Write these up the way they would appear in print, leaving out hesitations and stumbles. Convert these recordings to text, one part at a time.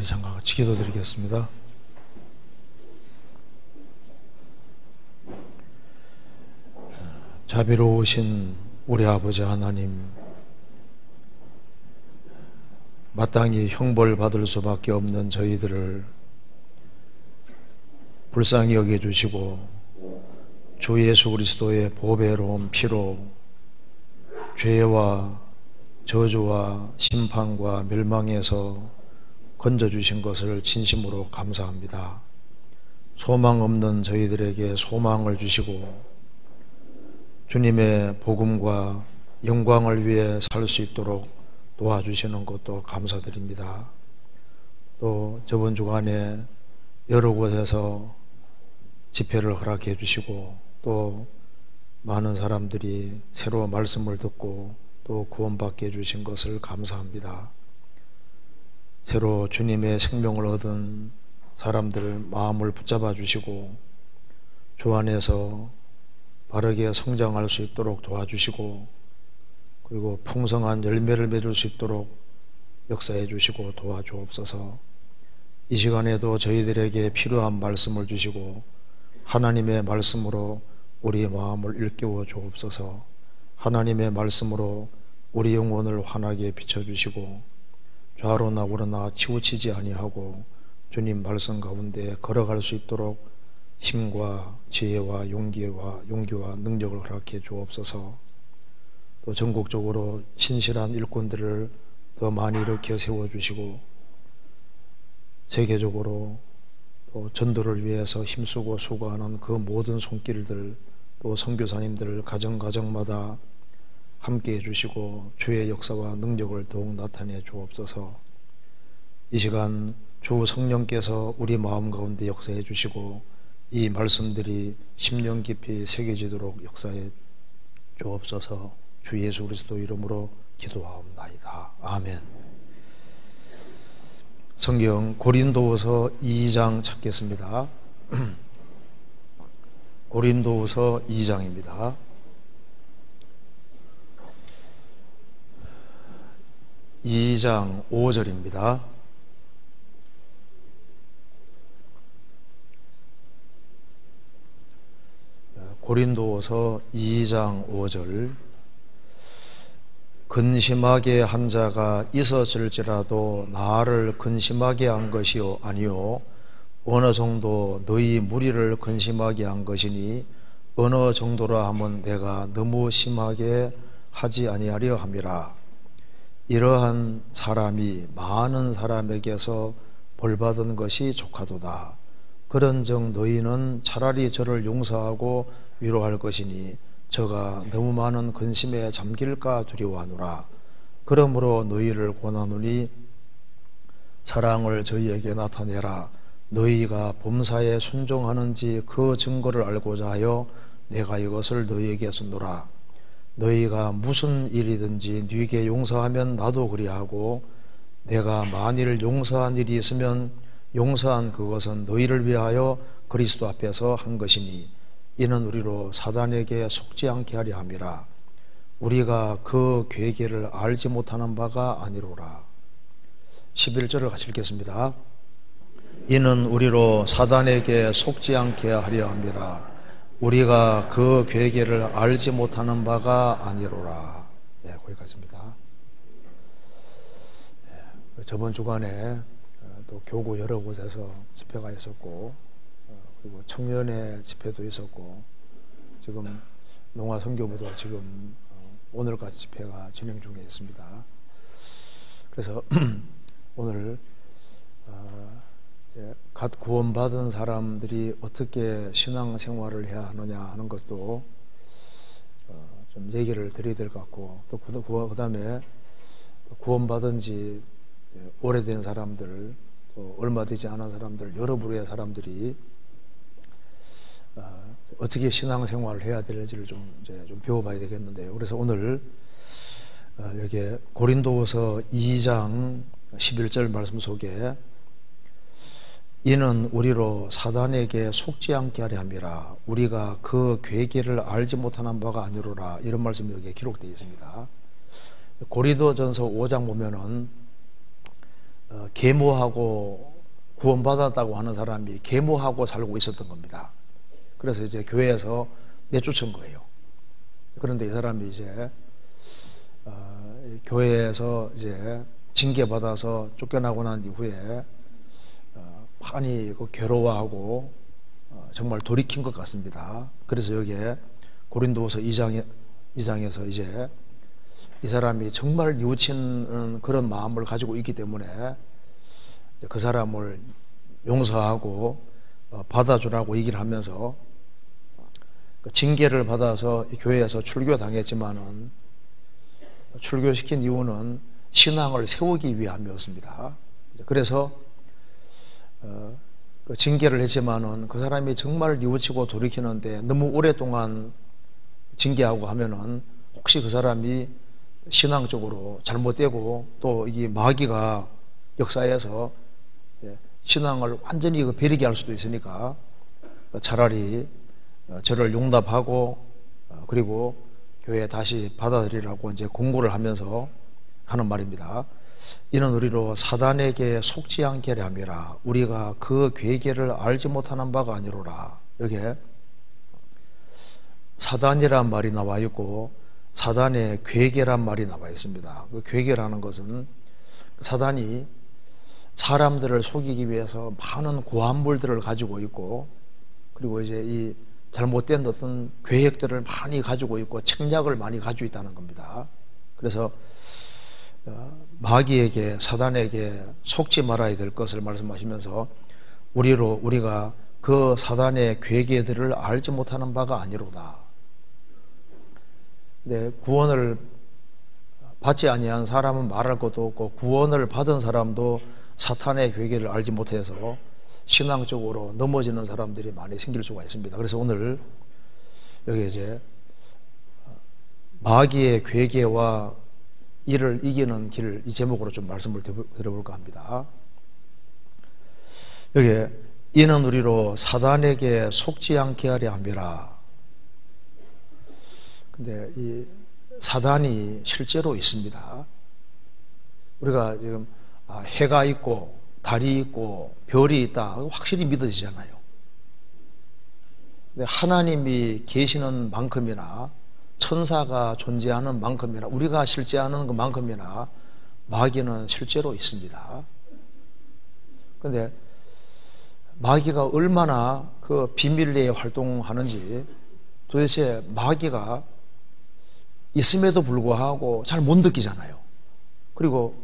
우리 잠깐 같이 기도드리겠습니다. 자비로우신 우리 아버지 하나님, 마땅히 형벌받을 수밖에 없는 저희들을 불쌍히 여겨주시고 주 예수 그리스도의 보배로운 피로 죄와 저주와 심판과 멸망에서 건져주신 것을 진심으로 감사합니다. 소망 없는 저희들에게 소망을 주시고 주님의 복음과 영광을 위해 살 수 있도록 도와주시는 것도 감사드립니다. 또 저번 주간에 여러 곳에서 집회를 허락해 주시고 또 많은 사람들이 새로 말씀을 듣고 또 구원받게 해주신 것을 감사합니다. 새로 주님의 생명을 얻은 사람들 마음을 붙잡아 주시고 주 안에서 바르게 성장할 수 있도록 도와주시고 그리고 풍성한 열매를 맺을 수 있도록 역사해 주시고 도와주옵소서. 이 시간에도 저희들에게 필요한 말씀을 주시고 하나님의 말씀으로 우리의 마음을 일깨워 주옵소서. 하나님의 말씀으로 우리 영혼을 환하게 비춰주시고 좌로나 우로나 치우치지 아니하고 주님 말씀 가운데 걸어갈 수 있도록 힘과 지혜와 용기와 능력을 허락해 주옵소서. 또 전국적으로 신실한 일꾼들을 더 많이 일으켜 세워주시고 세계적으로 또 전도를 위해서 힘쓰고 수고하는 그 모든 손길들 또 선교사님들 가정마다 함께 해주시고 주의 역사와 능력을 더욱 나타내 주옵소서. 이 시간 주 성령께서 우리 마음 가운데 역사해 주시고 이 말씀들이 심령 깊이 새겨지도록 역사해 주옵소서. 주 예수 그리스도 이름으로 기도하옵나이다. 아멘. 성경 고린도후서 2장 찾겠습니다. 고린도후서 2장입니다. 2장 5절입니다. 고린도후서 2장 5절. 근심하게 한 자가 있었을지라도 나를 근심하게 한 것이 아니요 어느 정도 너희 무리를 근심하게 한 것이니 어느 정도라 하면 내가 너무 심하게 하지 아니하려 함이라. 이러한 사람이 많은 사람에게서 벌받은 것이 족하도다. 그런즉 너희는 차라리 저를 용서하고 위로할 것이니 저가 너무 많은 근심에 잠길까 두려워하노라. 그러므로 너희를 권하노니 사랑을 저희에게 나타내라. 너희가 범사에 순종하는지 그 증거를 알고자 하여 내가 이것을 너희에게 쓰노라. 너희가 무슨 일이든지 네게 용서하면 나도 그리하고 내가 만일 용서한 일이 있으면 용서한 그것은 너희를 위하여 그리스도 앞에서 한 것이니 이는 우리로 사단에게 속지 않게 하려 함이라. 우리가 그 괴계를 알지 못하는 바가 아니로라. 11절을 같이 읽겠습니다. 이는 우리로 사단에게 속지 않게 하려 함이라. 우리가 그 괴계를 알지 못하는 바가 아니로라. 네, 거기까지입니다. 저번 주간에 또 교구 여러 곳에서 집회가 있었고 그리고 청년의 집회도 있었고 지금 농화선교부도 지금 오늘까지 집회가 진행 중에 있습니다. 그래서 오늘 갓 구원받은 사람들이 어떻게 신앙생활을 해야 하느냐 하는 것도 좀 얘기를 드려야 될 것 같고 또 그 다음에 구원받은 지 오래된 사람들 또 얼마 되지 않은 사람들 여러 부류의 사람들이 어떻게 신앙생활을 해야 되는지를 좀 배워봐야 되겠는데요. 그래서 오늘 여기 고린도후서 2장 11절 말씀 속에 이는 우리로 사단에게 속지 않게 하려 함이라. 우리가 그 괴계를 알지 못하는 바가 아니로라. 이런 말씀이 여기에 기록되어 있습니다. 고린도전서 5장 보면은 계모하고 구원받았다고 하는 사람이 계모하고 살고 있었던 겁니다. 그래서 이제 교회에서 내쫓은 거예요. 그런데 이 사람이 이제 교회에서 이제 징계받아서 쫓겨나고 난 이후에 많이 괴로워하고 정말 돌이킨 것 같습니다. 그래서 여기에 고린도후서 2장에서 이제 이 사람이 정말 뉘우치는 그런 마음을 가지고 있기 때문에 그 사람을 용서하고 받아주라고 얘기를 하면서 징계를 받아서 교회에서 출교당했지만은 출교시킨 이유는 신앙을 세우기 위함이었습니다. 그래서 징계를 했지만은 그 사람이 정말 뉘우치고 돌이키는데 너무 오랫동안 징계하고 하면은 혹시 그 사람이 신앙적으로 잘못되고 또 이 마귀가 역사에서 신앙을 완전히 베리게 할 수도 있으니까 차라리 저를 용납하고 그리고 교회에 다시 받아들이라고 이제 공고를 하면서 하는 말입니다. 이는 우리로 사단에게 속지 않게 하려 함이라. 우리가 그 괴계를 알지 못하는 바가 아니로라. 여기에 사단이란 말이 나와 있고 사단의 괴계란 말이 나와 있습니다. 그 괴계라는 것은 사단이 사람들을 속이기 위해서 많은 고안물들을 가지고 있고 그리고 이제 이 잘못된 어떤 계획들을 많이 가지고 있고 책략을 많이 가지고 있다는 겁니다. 그래서 마귀에게 사단에게 속지 말아야 될 것을 말씀하시면서 우리가 그 사단의 괴계들을 알지 못하는 바가 아니로다. 네, 구원을 받지 아니한 사람은 말할 것도 없고 구원을 받은 사람도 사탄의 괴계를 알지 못해서 신앙적으로 넘어지는 사람들이 많이 생길 수가 있습니다. 그래서 오늘 여기 이제 마귀의 괴계와 이를 이기는 길, 이 제목으로 좀 말씀을 드려볼까 합니다. 여기 이는 우리로 사단에게 속지 않게 하려 함이라. 근데 이 사단이 실제로 있습니다. 우리가 지금 해가 있고 달이 있고 별이 있다 확실히 믿어지잖아요. 근데 하나님이 계시는 만큼이나 천사가 존재하는 만큼이나 우리가 실제 하는 그만큼이나 마귀는 실제로 있습니다. 그런데 마귀가 얼마나 그 비밀리에 활동하는지 도대체 마귀가 있음에도 불구하고 잘 못 느끼잖아요. 그리고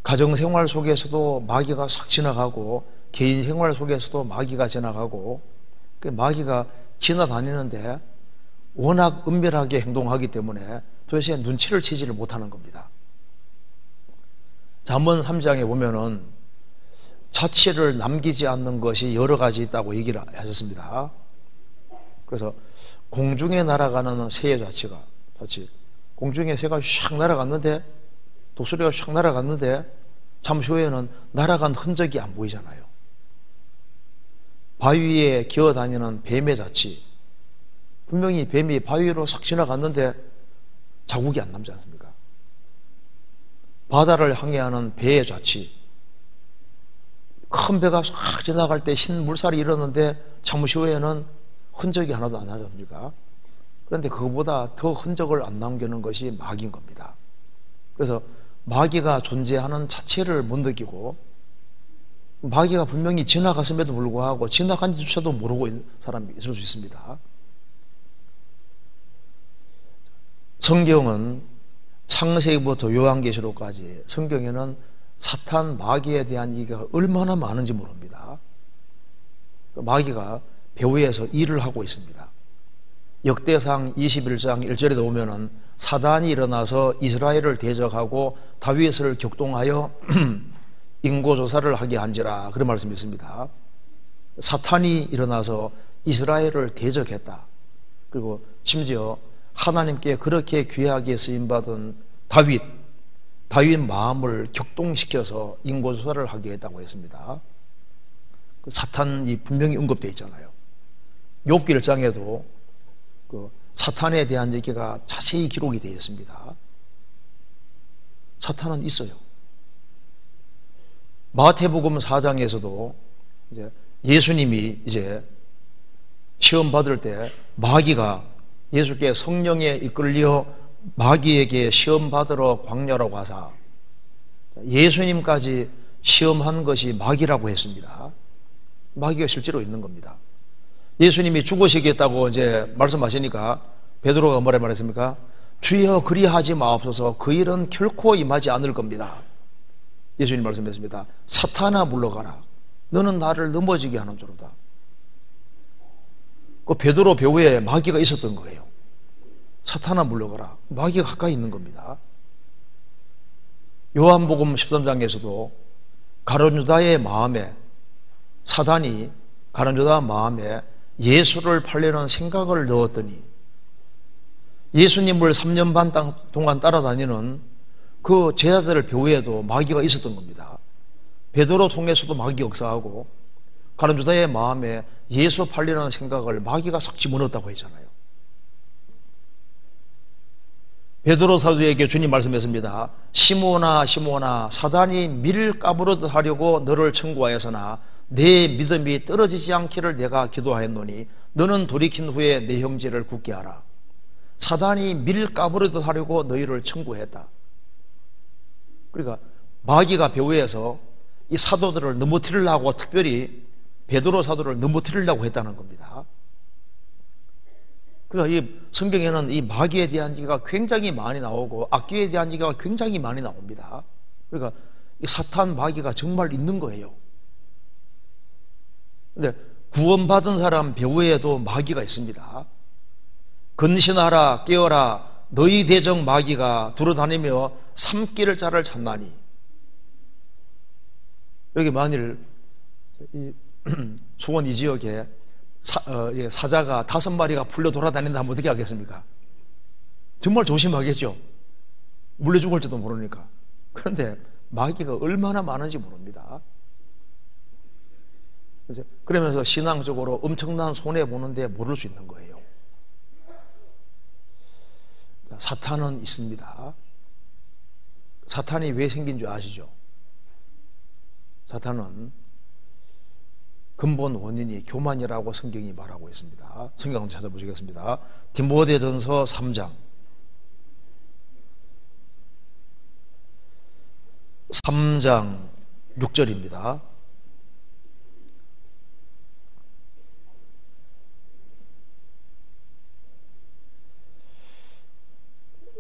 가정생활 속에서도 마귀가 싹 지나가고 개인생활 속에서도 마귀가 지나가고 마귀가 지나다니는데 워낙 은밀하게 행동하기 때문에 도대체 눈치를 채지를 못하는 겁니다. 잠언 3장에 보면은 자취를 남기지 않는 것이 여러 가지 있다고 얘기를 하셨습니다. 그래서 공중에 날아가는 새의 자취 공중에 새가 샥 날아갔는데 독수리가 샥 날아갔는데 잠시 후에는 날아간 흔적이 안 보이잖아요. 바위에 기어다니는 뱀의 자취 분명히 뱀이 바위로 싹 지나갔는데 자국이 안 남지 않습니까? 바다를 항해하는 배의 자취 큰 배가 싹 지나갈 때 흰 물살이 일었는데 잠시 후에는 흔적이 하나도 안 나지 않습니까? 그런데 그거보다 더 흔적을 안 남기는 것이 마귀인 겁니다. 그래서 마귀가 존재하는 자체를 못 느끼고 마귀가 분명히 지나갔음에도 불구하고 지나간지조차도 모르고 있는 사람이 있을 수 있습니다. 성경은 창세기부터 요한계시록까지 성경에는 사탄 마귀에 대한 얘기가 얼마나 많은지 모릅니다. 마귀가 배후에서 일을 하고 있습니다. 역대상 21장 1절에 보면은 사단이 일어나서 이스라엘을 대적하고 다윗을 격동하여 인고조사를 하게 한지라 그런 말씀이 있습니다. 사탄이 일어나서 이스라엘을 대적했다. 그리고 심지어 하나님께 그렇게 귀하게 쓰임받은 다윗 마음을 격동시켜서 인고조사를 하게 했다고 했습니다. 사탄이 분명히 언급되어 있잖아요. 욥기 1장에도 그 사탄에 대한 얘기가 자세히 기록이 되어 있습니다. 사탄은 있어요. 마태복음 4장에서도 이제 예수님이 이제 시험 받을 때 마귀가 예수께 성령에 이끌려 마귀에게 시험 받으러 광야로 가사 예수님까지 시험한 것이 마귀라고 했습니다. 마귀가 실제로 있는 겁니다. 예수님이 죽으시겠다고 이제 말씀하시니까 베드로가 뭐라 말했습니까? 주여 그리하지 마옵소서, 그 일은 결코 임하지 않을 겁니다. 예수님 말씀했습니다. 사탄아 물러가라, 너는 나를 넘어지게 하는 자로다. 그 베드로 배후에 마귀가 있었던 거예요. 사탄아 물러가라, 마귀가 가까이 있는 겁니다. 요한복음 13장에서도 가룟 유다의 마음에, 사단이 가룟 유다 마음에 예수를 팔려는 생각을 넣었더니 예수님을 3년 반 동안 따라다니는 그 제자들 배후에도 마귀가 있었던 겁니다. 베드로 통해서도 마귀 역사하고 가룟 유다의 마음에 예수 팔려는 생각을 마귀가 싹 집어넣었다고 했잖아요. 베드로 사도에게 주님 말씀했습니다. 시몬아 시몬아, 사단이 밀 까부르듯 하려고 너를 청구하였으나 내 믿음이 떨어지지 않기를 내가 기도하였노니 너는 돌이킨 후에 내 형제를 굳게 하라. 사단이 밀 까부르듯 하려고 너희를 청구했다. 그러니까 마귀가 배후에서 이 사도들을 넘어뜨리려고, 특별히 베드로 사도를 넘어뜨리려고 했다는 겁니다. 그러니까 이 성경에는 이 마귀에 대한 얘기가 굉장히 많이 나오고 악귀에 대한 얘기가 굉장히 많이 나옵니다. 그러니까 이 사탄 마귀가 정말 있는 거예요. 그런데 구원받은 사람 배후에도 마귀가 있습니다. 근신하라 깨어라, 너희 대적 마귀가 두루다니며 삼킬 자를 찾나니. 여기 만일 수원 이 지역에 사자가 5마리가 풀려 돌아다닌다 하면 어떻게 하겠습니까? 정말 조심하겠죠. 물려 죽을지도 모르니까. 그런데 마귀가 얼마나 많은지 모릅니다. 그러면서 신앙적으로 엄청난 손해보는데 모를 수 있는 거예요. 사탄은 있습니다. 사탄이 왜 생긴 줄 아시죠? 사탄은 근본 원인이 교만이라고 성경이 말하고 있습니다. 성경 한번 찾아보시겠습니다. 디모데전서 3장 6절입니다.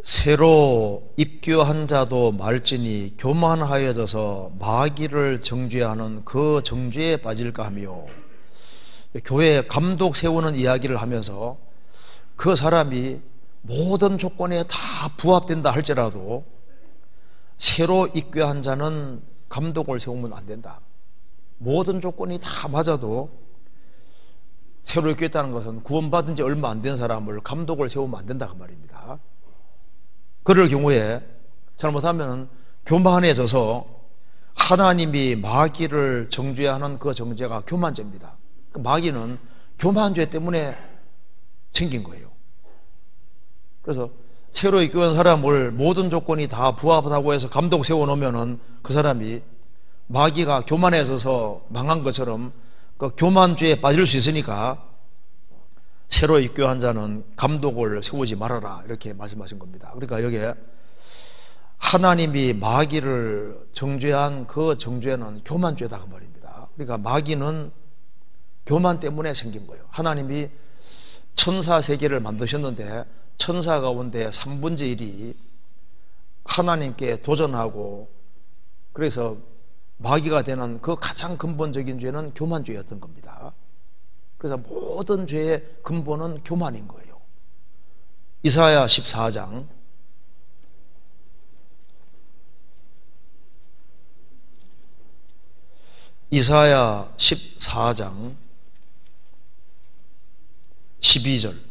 새로 입교한 자도 말지니 교만하여져서 마귀를 정죄하는 그 정죄에 빠질까 하며, 교회 감독 세우는 이야기를 하면서 그 사람이 모든 조건에 다 부합된다 할지라도 새로 입교한 자는 감독을 세우면 안 된다. 모든 조건이 다 맞아도 새로 입교했다는 것은 구원받은 지 얼마 안 된 사람을 감독을 세우면 안 된다 그 말입니다. 그럴 경우에 잘못하면 교만해져서 하나님이 마귀를 정죄하는 그 정죄가 교만죄입니다. 마귀는 교만죄 때문에 생긴 거예요. 그래서 새로 입교한 사람을 모든 조건이 다 부합하다고 해서 감독 세워놓으면은 그 사람이 마귀가 교만해져서 망한 것처럼 그 교만죄에 빠질 수 있으니까 새로 입교한 자는 감독을 세우지 말아라, 이렇게 말씀하신 겁니다. 그러니까 여기에 하나님이 마귀를 정죄한 그 정죄는 교만죄다 그 말입니다. 그러니까 마귀는 교만 때문에 생긴 거예요. 하나님이 천사 세계를 만드셨는데 천사 가운데 3분의 1이 하나님께 도전하고 그래서 마귀가 되는 그 가장 근본적인 죄는 교만죄였던 겁니다. 그래서 모든 죄의 근본은 교만인 거예요. 이사야 14장 이사야 14장 12절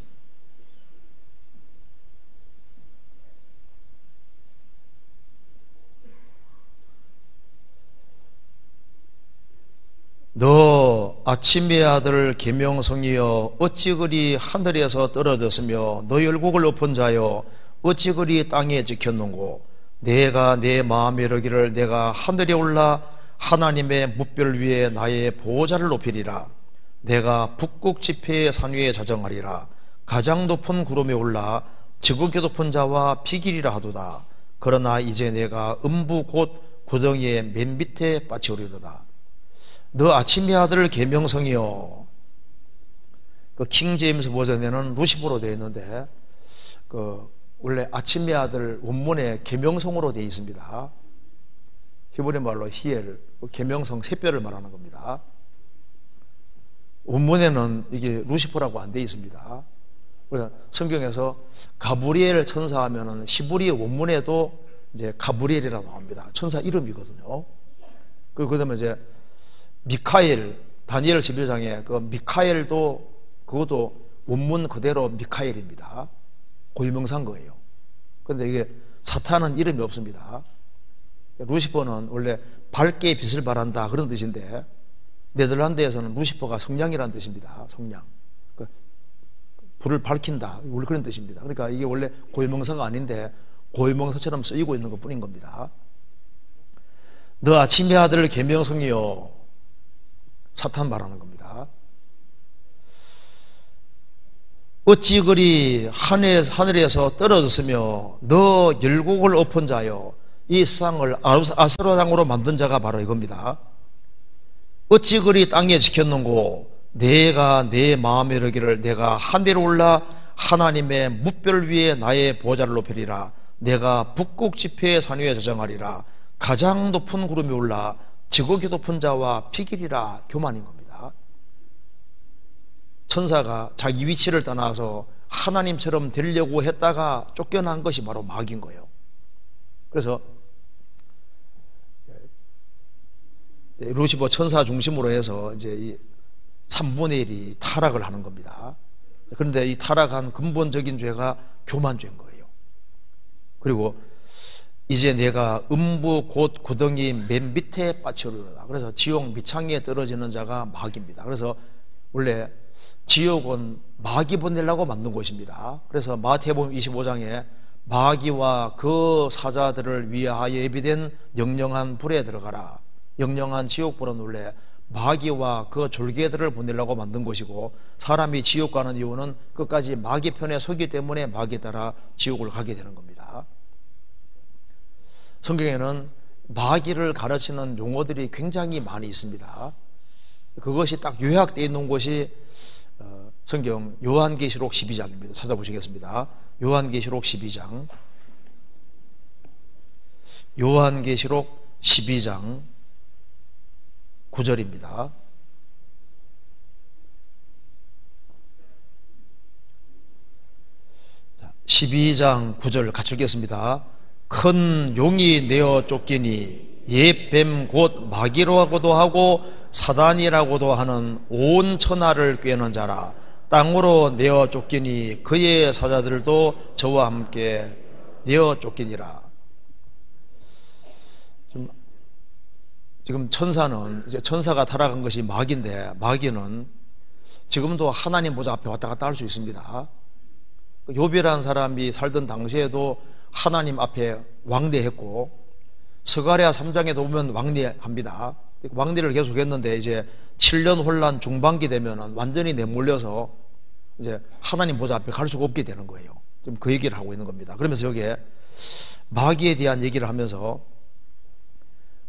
너 아침의 아들 계명성이여 어찌 그리 하늘에서 떨어졌으며 너희 얼굴을 엎은 자여 어찌 그리 땅에 지켰는고 내가 내 마음에 이르기를 내가 하늘에 올라 하나님의 뭇별 위에 나의 보호자를 높이리라. 내가 북극 지폐의 산 위에 자정하리라. 가장 높은 구름에 올라 지극히 높은 자와 비길이라 하도다. 그러나 이제 내가 음부 곧 구덩이의 맨 밑에 빠치오리로다. 너 아침의 아들 계명성이여. 그 킹제임스 버전에는 루시퍼로 되어 있는데 원래 아침의 아들 원문에 계명성으로 되어 있습니다. 히브리 말로 히엘, 계명성 샛별을 말하는 겁니다. 원문에는 이게 루시퍼라고 안 되어 있습니다. 그래서 성경에서 가브리엘 천사하면은 히브리 원문에도 이제 가브리엘이라고 나옵니다. 천사 이름이거든요. 그다음에 이제 미카엘, 다니엘 11장에 그 미카엘도 그것도 원문 그대로 미카엘입니다. 고유명사인 거예요. 그런데 이게 사탄은 이름이 없습니다. 루시퍼는 원래 밝게 빛을 발한다 그런 뜻인데 네덜란드에서는 루시퍼가 성냥이라는 뜻입니다. 성냥. 불을 밝힌다. 원래 그런 뜻입니다. 그러니까 이게 원래 고유명사가 아닌데 고유명사처럼 쓰이고 있는 것 뿐인 겁니다. 너 아침의 아들 계명성이요. 사탄 말하는 겁니다. 어찌 그리 하늘에서 떨어졌으며 너 열국을 엎은 자요. 이 세상을 아수라 땅으로 만든 자가 바로 이겁니다. 어찌 그리 땅에 지켰는고 내가 내 마음에 이르기를 내가 하늘에 올라 하나님의 뭇별 위에 나의 보호자를 높이리라. 내가 북극 지폐의 산 위에 저장하리라. 가장 높은 구름이 올라 지극히 높은 자와 비길이라. 교만인 겁니다. 천사가 자기 위치를 떠나서 하나님처럼 되려고 했다가 쫓겨난 것이 바로 마귀인 거예요. 그래서 루시퍼 천사 중심으로 해서 이제 이 3분의 1이 타락을 하는 겁니다. 그런데 이 타락한 근본적인 죄가 교만죄인 거예요. 그리고 이제 내가 음부 곧 구덩이 맨 밑에 빠치오리로다. 그래서 지옥 밑창에 떨어지는 자가 마귀입니다. 그래서 원래 지옥은 마귀 보내려고 만든 곳입니다. 그래서 마태복음 25장에 마귀와 그 사자들을 위하여 예비된 영영한 불에 들어가라. 영영한 지옥불은 원래 마귀와 그 졸개들을 보내려고 만든 것이고 사람이 지옥 가는 이유는 끝까지 마귀 편에 서기 때문에 마귀에 따라 지옥을 가게 되는 겁니다. 성경에는 마귀를 가르치는 용어들이 굉장히 많이 있습니다. 그것이 딱 요약되어 있는 곳이 성경 요한계시록 12장입니다. 찾아보시겠습니다. 요한계시록 12장. 요한계시록 12장 9절입니다. 자, 12장 9절 같이 읽겠습니다. 큰 용이 내어 쫓기니 옛 뱀 곧 마귀라고도 하고 사단이라고도 하는 온 천하를 꿰는 자라. 땅으로 내어 쫓기니 그의 사자들도 저와 함께 내어 쫓기니라. 지금 천사는 이제 천사가 타락한 것이 마귀인데 마귀는 지금도 하나님 보좌 앞에 왔다 갔다 할 수 있습니다. 욥이라는 사람이 살던 당시에도 하나님 앞에 왕래했고 스가랴 3장에도 보면 왕래합니다. 왕래를 계속했는데 이제 7년 혼란 중반기 되면은 완전히 내몰려서 이제 하나님 보좌 앞에 갈 수가 없게 되는 거예요. 지금 그 얘기를 하고 있는 겁니다. 그러면서 여기에 마귀에 대한 얘기를 하면서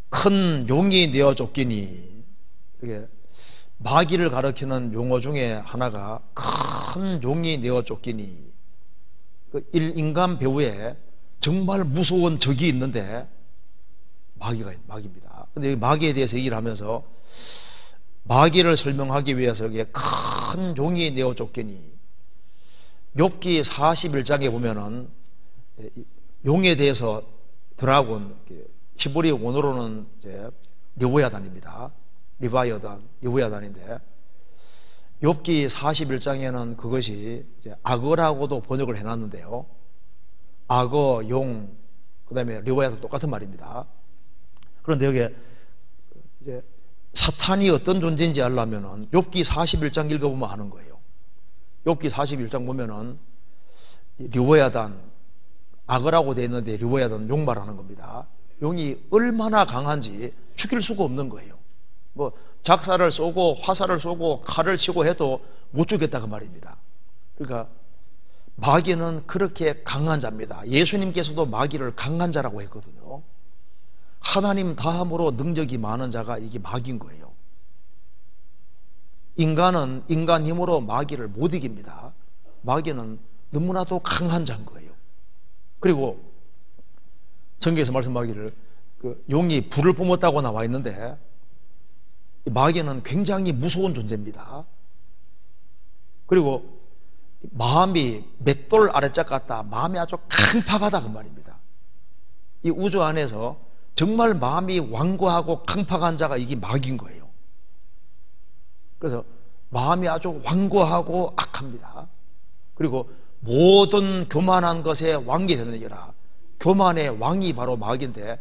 큰 용이 내어 쫓기니, 이게 마귀를 가리키는 용어 중에 하나가 큰 용이 내어 쫓기니, 그 인간 배후에 정말 무서운 적이 있는데 마귀입니다. 근데 여기 마귀에 대해서 얘기를 하면서 마귀를 설명하기 위해서 여기에 큰 용이 내어 쫓기니, 욥기 41장에 보면은 용에 대해서 드라곤, 히브리 원어로는 이제 리보야단입니다. 리보야단인데 욥기 41장에는 그것이 이제 악어라고도 번역을 해놨는데요. 악어, 용, 그 다음에 리보야단 똑같은 말입니다. 그런데 여기에 이제 사탄이 어떤 존재인지 알려면은 욥기 41장 읽어보면 아는 거예요. 욥기 41장 보면은 리보야단, 악어라고 되어 있는데 리보야단 용 말하는 겁니다. 용이 얼마나 강한지 죽일 수가 없는 거예요. 뭐 작사를 쏘고 화살을 쏘고 칼을 치고 해도 못 죽였다고 말입니다. 그러니까 마귀는 그렇게 강한 자입니다. 예수님께서도 마귀를 강한 자라고 했거든요. 하나님 다음으로 능력이 많은 자가 이게 마귀인 거예요. 인간은 인간 힘으로 마귀를 못 이깁니다. 마귀는 너무나도 강한 자인 거예요. 그리고 성경에서 말씀하기를 용이 불을 뿜었다고 나와 있는데 마귀는 굉장히 무서운 존재입니다. 그리고 마음이 맷돌 아래짝 같다. 마음이 아주 강팍하다 그 말입니다. 이 우주 안에서 정말 마음이 완고하고 강팍한 자가 이게 마귀인 거예요. 그래서 마음이 아주 완고하고 악합니다. 그리고 모든 교만한 것에 왕이 되느니라. 교만의 왕이 바로 마귀인데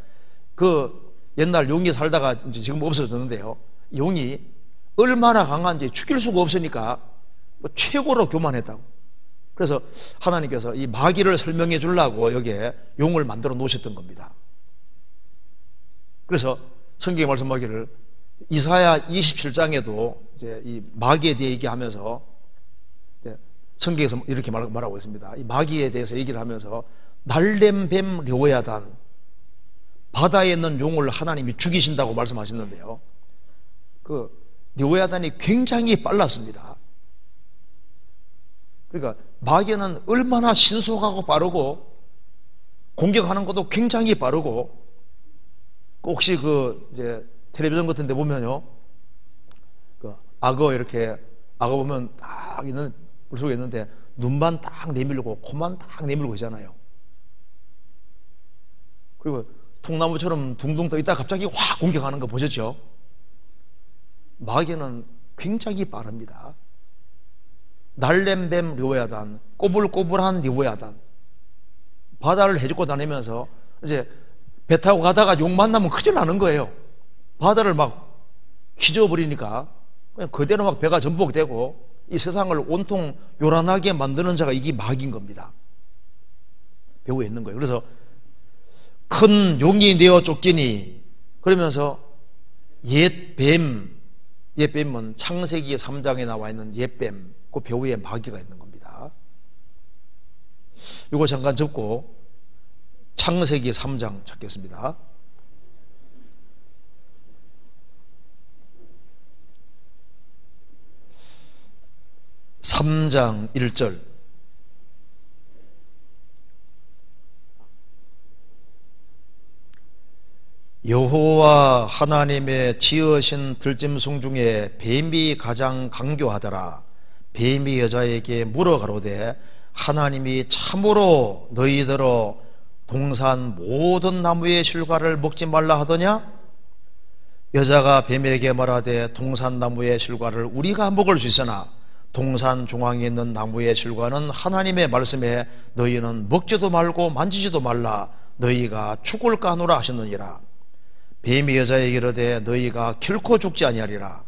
그 옛날 용이 살다가 이제 지금 없어졌는데요. 용이 얼마나 강한지 죽일 수가 없으니까 최고로 교만했다고. 그래서 하나님께서 이 마귀를 설명해 주려고 여기에 용을 만들어 놓으셨던 겁니다. 그래서 성경에 말씀하기를 이사야 27장에도 이제 이 마귀에 대해 얘기하면서 성경에서 이렇게 말하고 있습니다. 이 마귀에 대해서 얘기를 하면서 날렘 뱀 려야단, 바다에 있는 용을 하나님이 죽이신다고 말씀하셨는데요. 그 려야단이 굉장히 빨랐습니다. 그러니까 마귀는 얼마나 신속하고 빠르고 공격하는 것도 굉장히 빠르고, 혹시 이제 텔레비전 같은 데 보면요, 악어 보면 딱 있는, 물속에 있는데 눈만 딱 내밀고 코만 딱 내밀고 있잖아요. 그리고 통나무처럼 둥둥 떠 있다가 갑자기 확 공격하는 거 보셨죠? 마귀는 굉장히 빠릅니다. 날렘뱀 려야단, 꼬불꼬불한 려야단. 바다를 헤집고 다니면서 이제 배 타고 가다가 용 만나면 큰일 나는 거예요. 바다를 막 휘저어버리니까 그냥 그대로 막 배가 전복되고 이 세상을 온통 요란하게 만드는 자가 이게 마귀인 겁니다. 배후에 있는 거예요. 그래서 큰 용이 내어 쫓기니, 그러면서 옛뱀은 창세기 3장에 나와 있는 옛뱀, 그 배후에 마귀가 있는 겁니다. 이거 잠깐 접고 창세기 3장 찾겠습니다. (3장) 1절. 여호와 하나님의 지으신 들짐승 중에 뱀이 가장 강교하더라. 뱀이 여자에게 물어 가로되 하나님이 참으로 너희더러 동산 모든 나무의 실과를 먹지 말라 하더냐? 여자가 뱀에게 말하되 동산 나무의 실과를 우리가 먹을 수 있으나 동산 중앙에 있는 나무의 실과는 하나님의 말씀에 너희는 먹지도 말고 만지지도 말라, 너희가 죽을까 하노라 하셨느니라. 뱀이 여자에게 이르되 너희가 결코 죽지 아니하리라.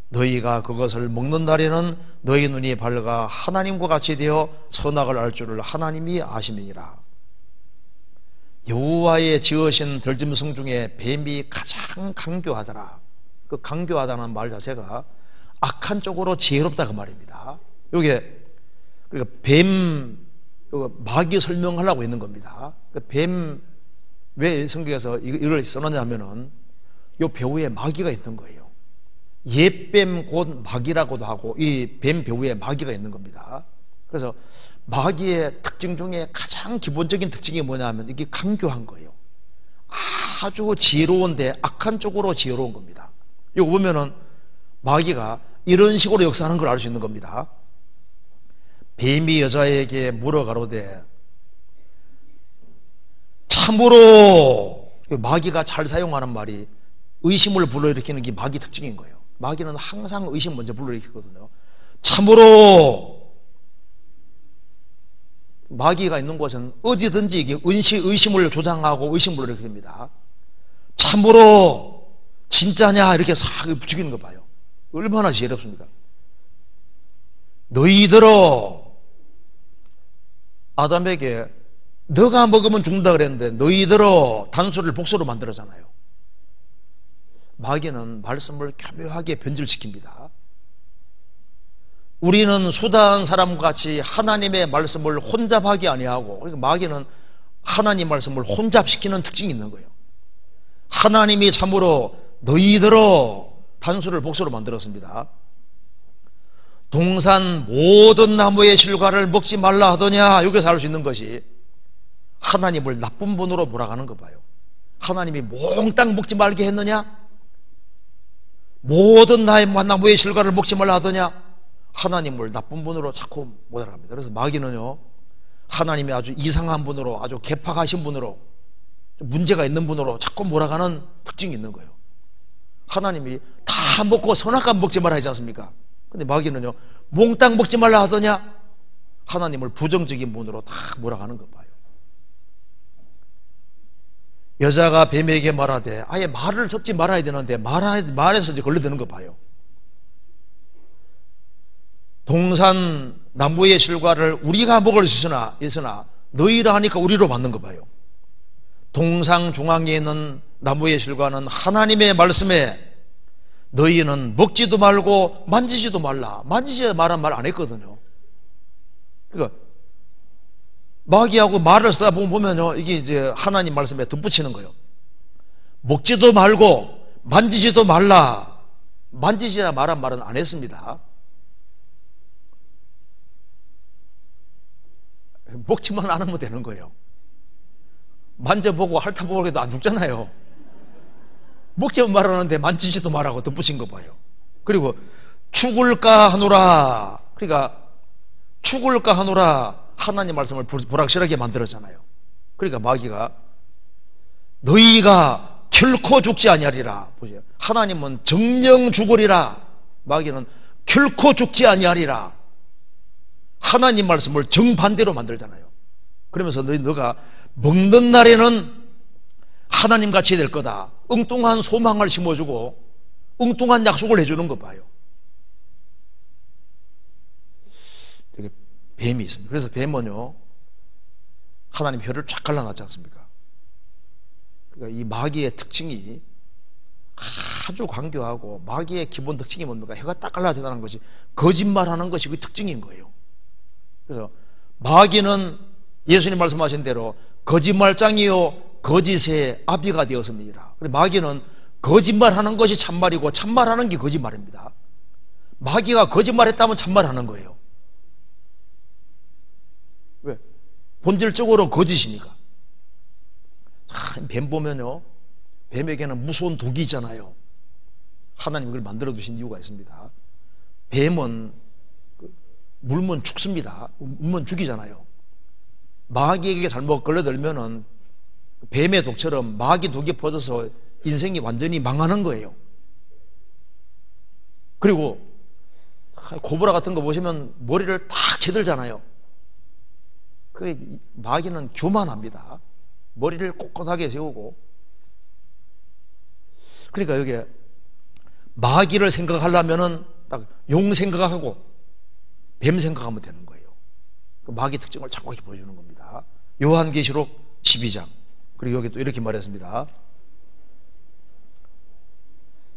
너희가 그것을 먹는 날에는 너희 눈이 밝아 하나님과 같이 되어 선악을 알 줄을 하나님이 아심이니라. 여호와의 지으신 들짐승 중에 뱀이 가장 강교하더라. 그 강교하다는 말 자체가 악한 쪽으로 지혜롭다 그 말입니다. 요게 그러니까 마귀 설명하려고 있는 겁니다. 뱀, 왜 성경에서 이걸 써놨냐면은 요 배후에 마귀가 있는 거예요. 옛뱀 곧 마귀라고도 하고 이 뱀 배후에 마귀가 있는 겁니다. 그래서 마귀의 특징 중에 가장 기본적인 특징이 뭐냐면 이게 강교한 거예요. 아주 지혜로운데 악한 쪽으로 지혜로운 겁니다. 이거 보면은 마귀가 이런 식으로 역사하는 걸 알 수 있는 겁니다. 뱀이 여자에게 물어 가로되 참으로, 마귀가 잘 사용하는 말이 의심을 불러일으키는 게 마귀 특징인 거예요. 마귀는 항상 의심 먼저 불러일으키거든요. 참으로, 마귀가 있는 곳은 어디든지 이게 의심을 조장하고 의심을 일으킵니다. 참으로 진짜냐 이렇게 싹 죽이는 거 봐요. 얼마나 지혜롭습니까? 너희들어, 아담에게 너가 먹으면 죽는다 그랬는데 너희들어 단수를 복수로 만들었잖아요. 마귀는 말씀을 교묘하게 변질시킵니다. 우리는 수다한 사람과 같이 하나님의 말씀을 혼잡하게 아니하고, 그러니까 마귀는 하나님 말씀을 혼잡시키는 특징이 있는 거예요. 하나님이 참으로 너희들어 단수를 복수로 만들었습니다. 동산 모든 나무의 실과를 먹지 말라 하더냐, 여기서 알 수 있는 것이 하나님을 나쁜 분으로 몰아가는 거 봐요. 하나님이 몽땅 먹지 말게 했느냐? 모든 나무의 실과를 먹지 말라 하더냐? 하나님을 나쁜 분으로 자꾸 몰아갑니다. 그래서 마귀는요, 하나님이 아주 이상한 분으로, 아주 개팍하신 분으로, 문제가 있는 분으로 자꾸 몰아가는 특징이 있는 거예요. 하나님이 다 먹고 선악과만 먹지 말라 하지 않습니까? 근데 마귀는요, 몽땅 먹지 말라 하더냐? 하나님을 부정적인 분으로 다 몰아가는 거 봐요. 여자가 뱀에게 말하되, 아예 말을 섞지 말아야 되는데 말해서 이제 걸려드는 거 봐요. 동산 나무의 실과를 우리가 먹을 수 있으나 너희라 하니까 우리로 맞는 거 봐요. 동상 중앙에 있는 나무의 실과는 하나님의 말씀에 너희는 먹지도 말고 만지지도 말라. 만지지 말란 말 안 했거든요. 그러니까 마귀하고 말을 쓰다 보면요, 이게 이제 하나님 말씀에 덧붙이는 거예요. 먹지도 말고 만지지도 말라. 만지지라 말한 말은 안 했습니다. 먹지만 않으면 되는 거예요. 만져보고 핥아보고 해도 안 죽잖아요. 먹지만 말하는데 만지지도 말라고 덧붙인 거 봐요. 그리고 죽을까 하노라. 그러니까 죽을까 하노라. 하나님 말씀을 불확실하게 만들었잖아요. 그러니까 마귀가 너희가 결코 죽지 아니하리라. 보세요. 하나님은 정령 죽으리라. 마귀는 결코 죽지 아니하리라. 하나님 말씀을 정반대로 만들잖아요. 그러면서 너가 먹는 날에는 하나님 같이 될 거다. 엉뚱한 소망을 심어주고 엉뚱한 약속을 해주는 거 봐요. 되게 뱀이 있습니다. 그래서 뱀은요, 하나님 혀를 쫙 갈라놨지 않습니까? 그러니까 이 마귀의 특징이 아주 강교하고, 마귀의 기본 특징이 뭡니까? 혀가 딱 갈라진다는 것이 거짓말하는 것이 그 특징인 거예요. 그래서 마귀는 예수님 말씀하신 대로 거짓말장이요 거짓의 아비가 되었습니다. 마귀는 거짓말하는 것이 참말이고 참말하는 게 거짓말입니다. 마귀가 거짓말했다면 참말하는 거예요. 왜? 본질적으로 거짓이니까. 뱀 보면요, 뱀에게는 무서운 독이 있잖아요. 하나님이 그걸 만들어 두신 이유가 있습니다. 뱀은 물면 죽습니다. 물면 죽이잖아요. 마귀에게 잘못 걸려들면은 뱀의 독처럼 마귀 독이 퍼져서 인생이 완전히 망하는 거예요. 그리고 코브라 같은 거 보시면 머리를 탁 채들잖아요. 그 마귀는 교만합니다. 머리를 꼿꼿하게 세우고. 그러니까 여기에 마귀를 생각하려면은 딱 용 생각하고 뱀 생각하면 되는 거예요. 그 마귀 특징을 정확히 보여주는 겁니다. 요한계시록 12장. 그리고 여기 또 이렇게 말했습니다.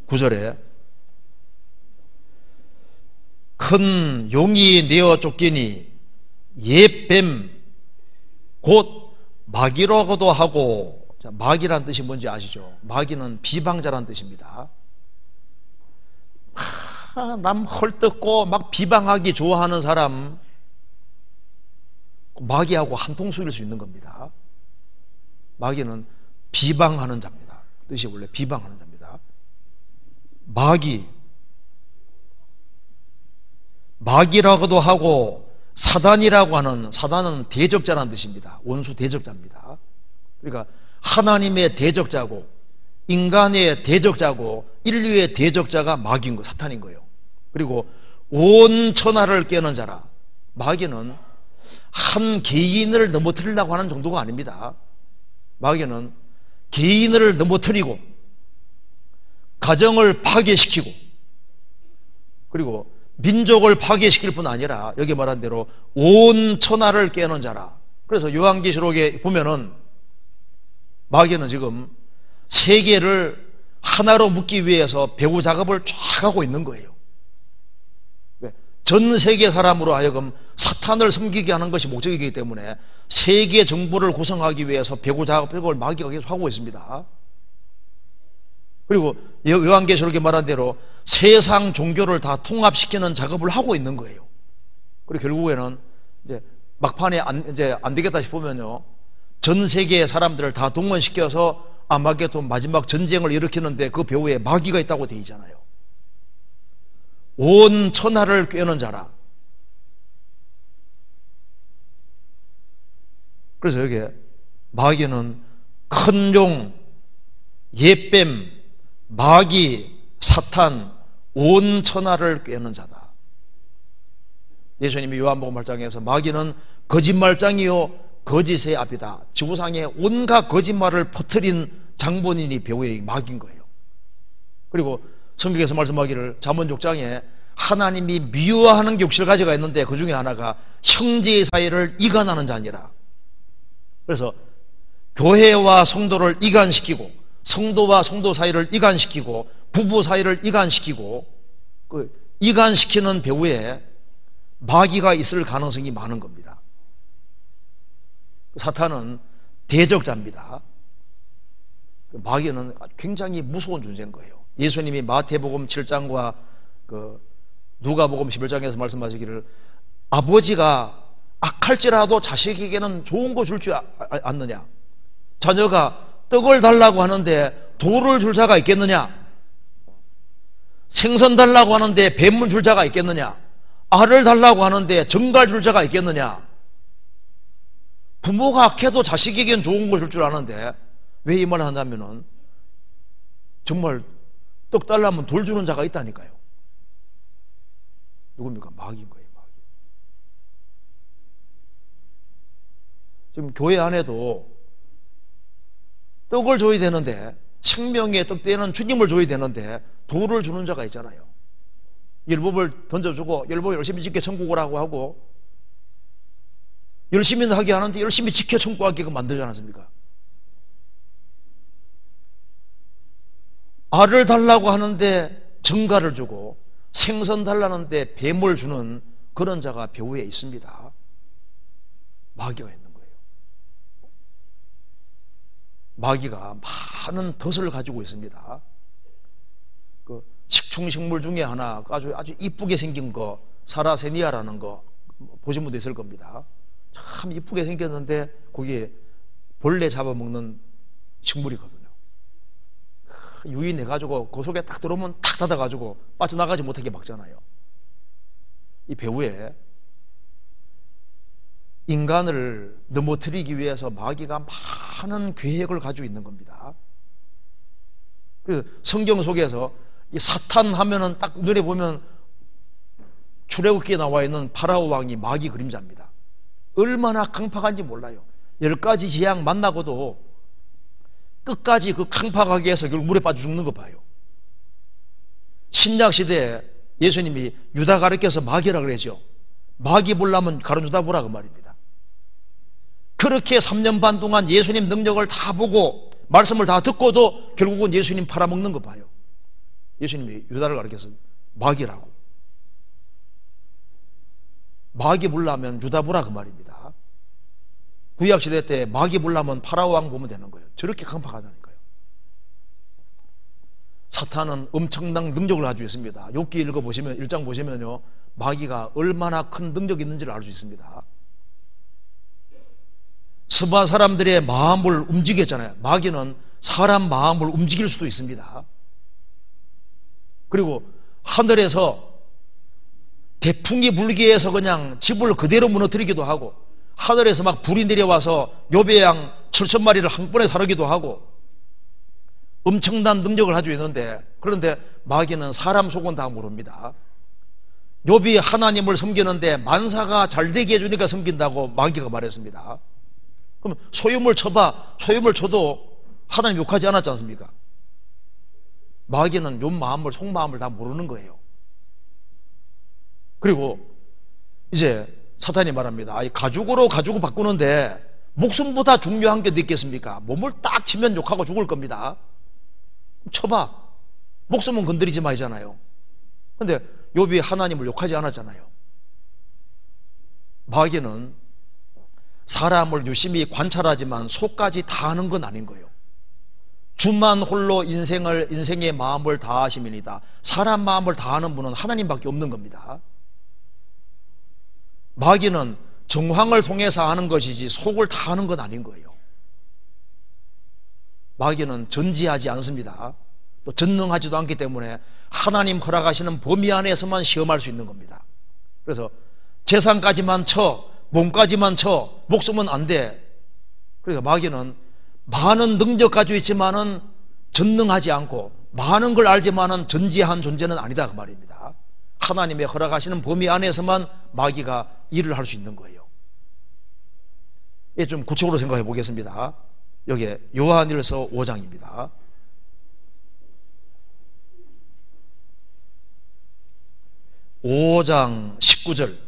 9절에 큰 용이 내어 쫓기니 옛뱀 곧 마귀라고도 하고. 자, 마귀란 뜻이 뭔지 아시죠? 마귀는 비방자란 뜻입니다. 남 헐뜯고 막 비방하기 좋아하는 사람, 마귀하고 한통속일 수 있는 겁니다. 마귀는 비방하는 자입니다. 뜻이 원래 비방하는 자입니다. 마귀라고도 하고 사단이라고 하는, 사단은 대적자라는 뜻입니다. 원수 대적자입니다. 그러니까 하나님의 대적자고 인간의 대적자고 인류의 대적자가 마귀인 거, 사탄인 거예요. 그리고 온 천하를 깨는 자라. 마귀는 한 개인을 넘어뜨리려고 하는 정도가 아닙니다. 마귀는 개인을 넘어뜨리고 가정을 파괴시키고 그리고 민족을 파괴시킬 뿐 아니라 여기 말한 대로 온 천하를 깨는 자라. 그래서 요한계시록에 보면은 마귀는 지금 세계를 하나로 묶기 위해서 배후 작업을 쫙 하고 있는 거예요. 왜? 전 세계 사람으로 하여금 사탄을 섬기게 하는 것이 목적이기 때문에 세계 정부를 구성하기 위해서 배후 작업을 마귀가 계속 하고 있습니다. 그리고 요한계시록에 말한 대로 세상 종교를 다 통합시키는 작업을 하고 있는 거예요. 그리고 결국에는 이제 막판에 안 되겠다 싶으면요, 전 세계의 사람들을 다 동원시켜서 아마겟돈 마지막 전쟁을 일으키는데 그 배후에 마귀가 있다고 되어 있잖아요. 온 천하를 꿰는 자라. 그래서 여기에 마귀는 큰 용, 옛뱀, 마귀, 사탄, 온 천하를 꿰는 자다. 예수님이 요한복음 8장에서 마귀는 거짓말장이요 거짓의 앞이다. 지구상에 온갖 거짓말을 퍼뜨린 장본인이 배후의 마귀인 거예요. 그리고 성경에서 말씀하기를 잠언 6장에 하나님이 미워하는 욕실 가지가 있는데 그 중에 하나가 형제의 사이를 이간하는 자니라. 그래서 교회와 성도를 이간시키고 성도와 성도 사이를 이간시키고 부부 사이를 이간시키고 그 이간시키는 배후에 마귀가 있을 가능성이 많은 겁니다. 사탄은 대적자입니다. 마귀는 굉장히 무서운 존재인 거예요. 예수님이 마태복음 7장과 누가복음 11장에서 말씀하시기를 아버지가 악할지라도 자식에게는 좋은 거 줄 줄 않느냐? 자녀가 떡을 달라고 하는데 돌을 줄 자가 있겠느냐? 생선 달라고 하는데 뱀을 줄 자가 있겠느냐? 알을 달라고 하는데 정갈 줄 자가 있겠느냐? 부모가 악해도 자식에겐 좋은 걸 줄 줄 아는데 왜 이 말을 한다면은 정말 떡 달라면 돌 주는 자가 있다니까요. 누굽니까? 마귀인 거예요. 마귀. 지금 교회 안에도 떡을 줘야 되는데 생명의 떡대는 주님을 줘야 되는데 돌을 주는 자가 있잖아요. 율법을 던져주고 율법 열심히 지켜 천국을 하고 열심히 하게 하는데 열심히 지켜 천국하게끔 만들지 않았습니까? 알을 달라고 하는데 정갈을 주고 생선 달라는데 뱀을 주는 그런 자가 배후에 있습니다. 마귀가 있는 거예요. 마귀가 많은 덫을 가지고 있습니다. 그 식충식물 중에 하나 아주 이쁘게 생긴 거 사라세니아라는 거 보신 분도 있을 겁니다. 참 이쁘게 생겼는데 거기에 벌레 잡아먹는 식물이거든요. 유인해가지고 그 속에 딱 들어오면 탁 닫아가지고 빠져나가지 못하게 막잖아요. 이 배후에 인간을 넘어뜨리기 위해서 마귀가 많은 계획을 가지고 있는 겁니다. 그래서 성경 속에서 이 사탄 하면은 딱 눈에 보면 출애굽기에 나와 있는 파라오 왕이 마귀 그림자입니다. 얼마나 강팍한지 몰라요. 10가지 재앙 만나고도 끝까지 그 강팍하게 해서 결국 물에 빠져 죽는 거 봐요. 신약 시대에 예수님이 유다 가르쳐서 마귀라 그러죠. 마귀 보려면 가론 유다 보라 그 말입니다. 그렇게 3년 반 동안 예수님 능력을 다 보고 말씀을 다 듣고도 결국은 예수님 팔아먹는 거 봐요. 예수님이 유다를 가르쳐서 마귀라고. 마귀 보려면 유다 보라 그 말입니다. 구약시대 때 마귀 보려면 파라오 왕 보면 되는 거예요. 저렇게 강팍하다니까요. 사탄은 엄청난 능력을 가지고 있습니다. 욥기 읽어보시면 1장 보시면요 마귀가 얼마나 큰 능력이 있는지를 알 수 있습니다. 서바 사람들의 마음을 움직였잖아요. 마귀는 사람 마음을 움직일 수도 있습니다. 그리고 하늘에서 대풍이 불게 해서 그냥 집을 그대로 무너뜨리기도 하고 하늘에서 막 불이 내려와서 욥의 양 7,000마리를 한 번에 사르기도 하고 엄청난 능력을 가지고 있는데 그런데 마귀는 사람 속은 다 모릅니다. 욥이 하나님을 섬기는데 만사가 잘 되게 해주니까 섬긴다고 마귀가 말했습니다. 그럼 소유물 쳐봐. 소유물 쳐도 하나님 욕하지 않았지 않습니까? 마귀는 욥 마음을 속마음을 다 모르는 거예요. 그리고 이제 사탄이 말합니다. 가죽으로 가죽을 바꾸는데 목숨보다 중요한 게 어디 있겠습니까? 몸을 딱 치면 욕하고 죽을 겁니다. 쳐봐. 목숨은 건드리지 말잖아요. 근데 욥이 하나님을 욕하지 않았잖아요. 마귀는 사람을 유심히 관찰하지만 속까지 다 아는 건 아닌 거예요. 주만 홀로 인생의 마음을 다 아심이니이다. 사람 마음을 다 아는 분은 하나님밖에 없는 겁니다. 마귀는 정황을 통해서 아는 것이지 속을 다 아는 건 아닌 거예요. 마귀는 전지하지 않습니다. 또 전능하지도 않기 때문에 하나님 허락하시는 범위 안에서만 시험할 수 있는 겁니다. 그래서 재산까지만 쳐, 몸까지만 쳐, 목숨은 안 돼. 그러니까 마귀는 많은 능력 가지고 있지만은 전능하지 않고 많은 걸 알지만은 전지한 존재는 아니다 그 말입니다. 하나님의 허락하시는 범위 안에서만 마귀가 일을 할 수 있는 거예요. 좀 구체적으로 생각해 보겠습니다. 여기 요한일서 5장입니다. 5장 19절.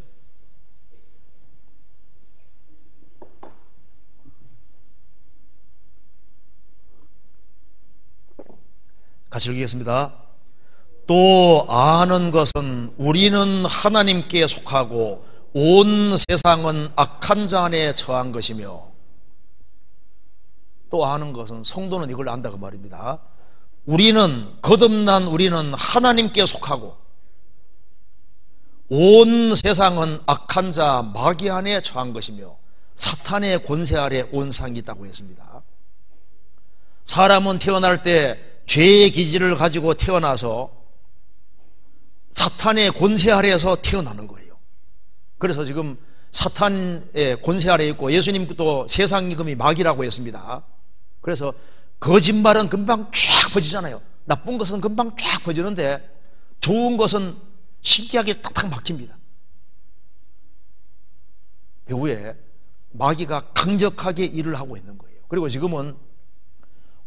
같이 읽겠습니다. 또 아는 것은 우리는 하나님께 속하고 온 세상은 악한 자 안에 처한 것이며, 또 아는 것은 성도는 이걸 안다고 말입니다. 거듭난 우리는 하나님께 속하고 온 세상은 악한 자 마귀 안에 처한 것이며 사탄의 권세 아래 온 상이 있다고 했습니다. 사람은 태어날 때 죄의 기질을 가지고 태어나서 사탄의 권세 아래에서 태어나는 거예요. 그래서 지금 사탄의 권세 아래에 있고, 예수님도 세상 이금이 마귀라고 했습니다. 그래서 거짓말은 금방 쫙 퍼지잖아요. 나쁜 것은 금방 쫙 퍼지는데 좋은 것은 신기하게 딱딱 막힙니다. 배후에 마귀가 강력하게 일을 하고 있는 거예요. 그리고 지금은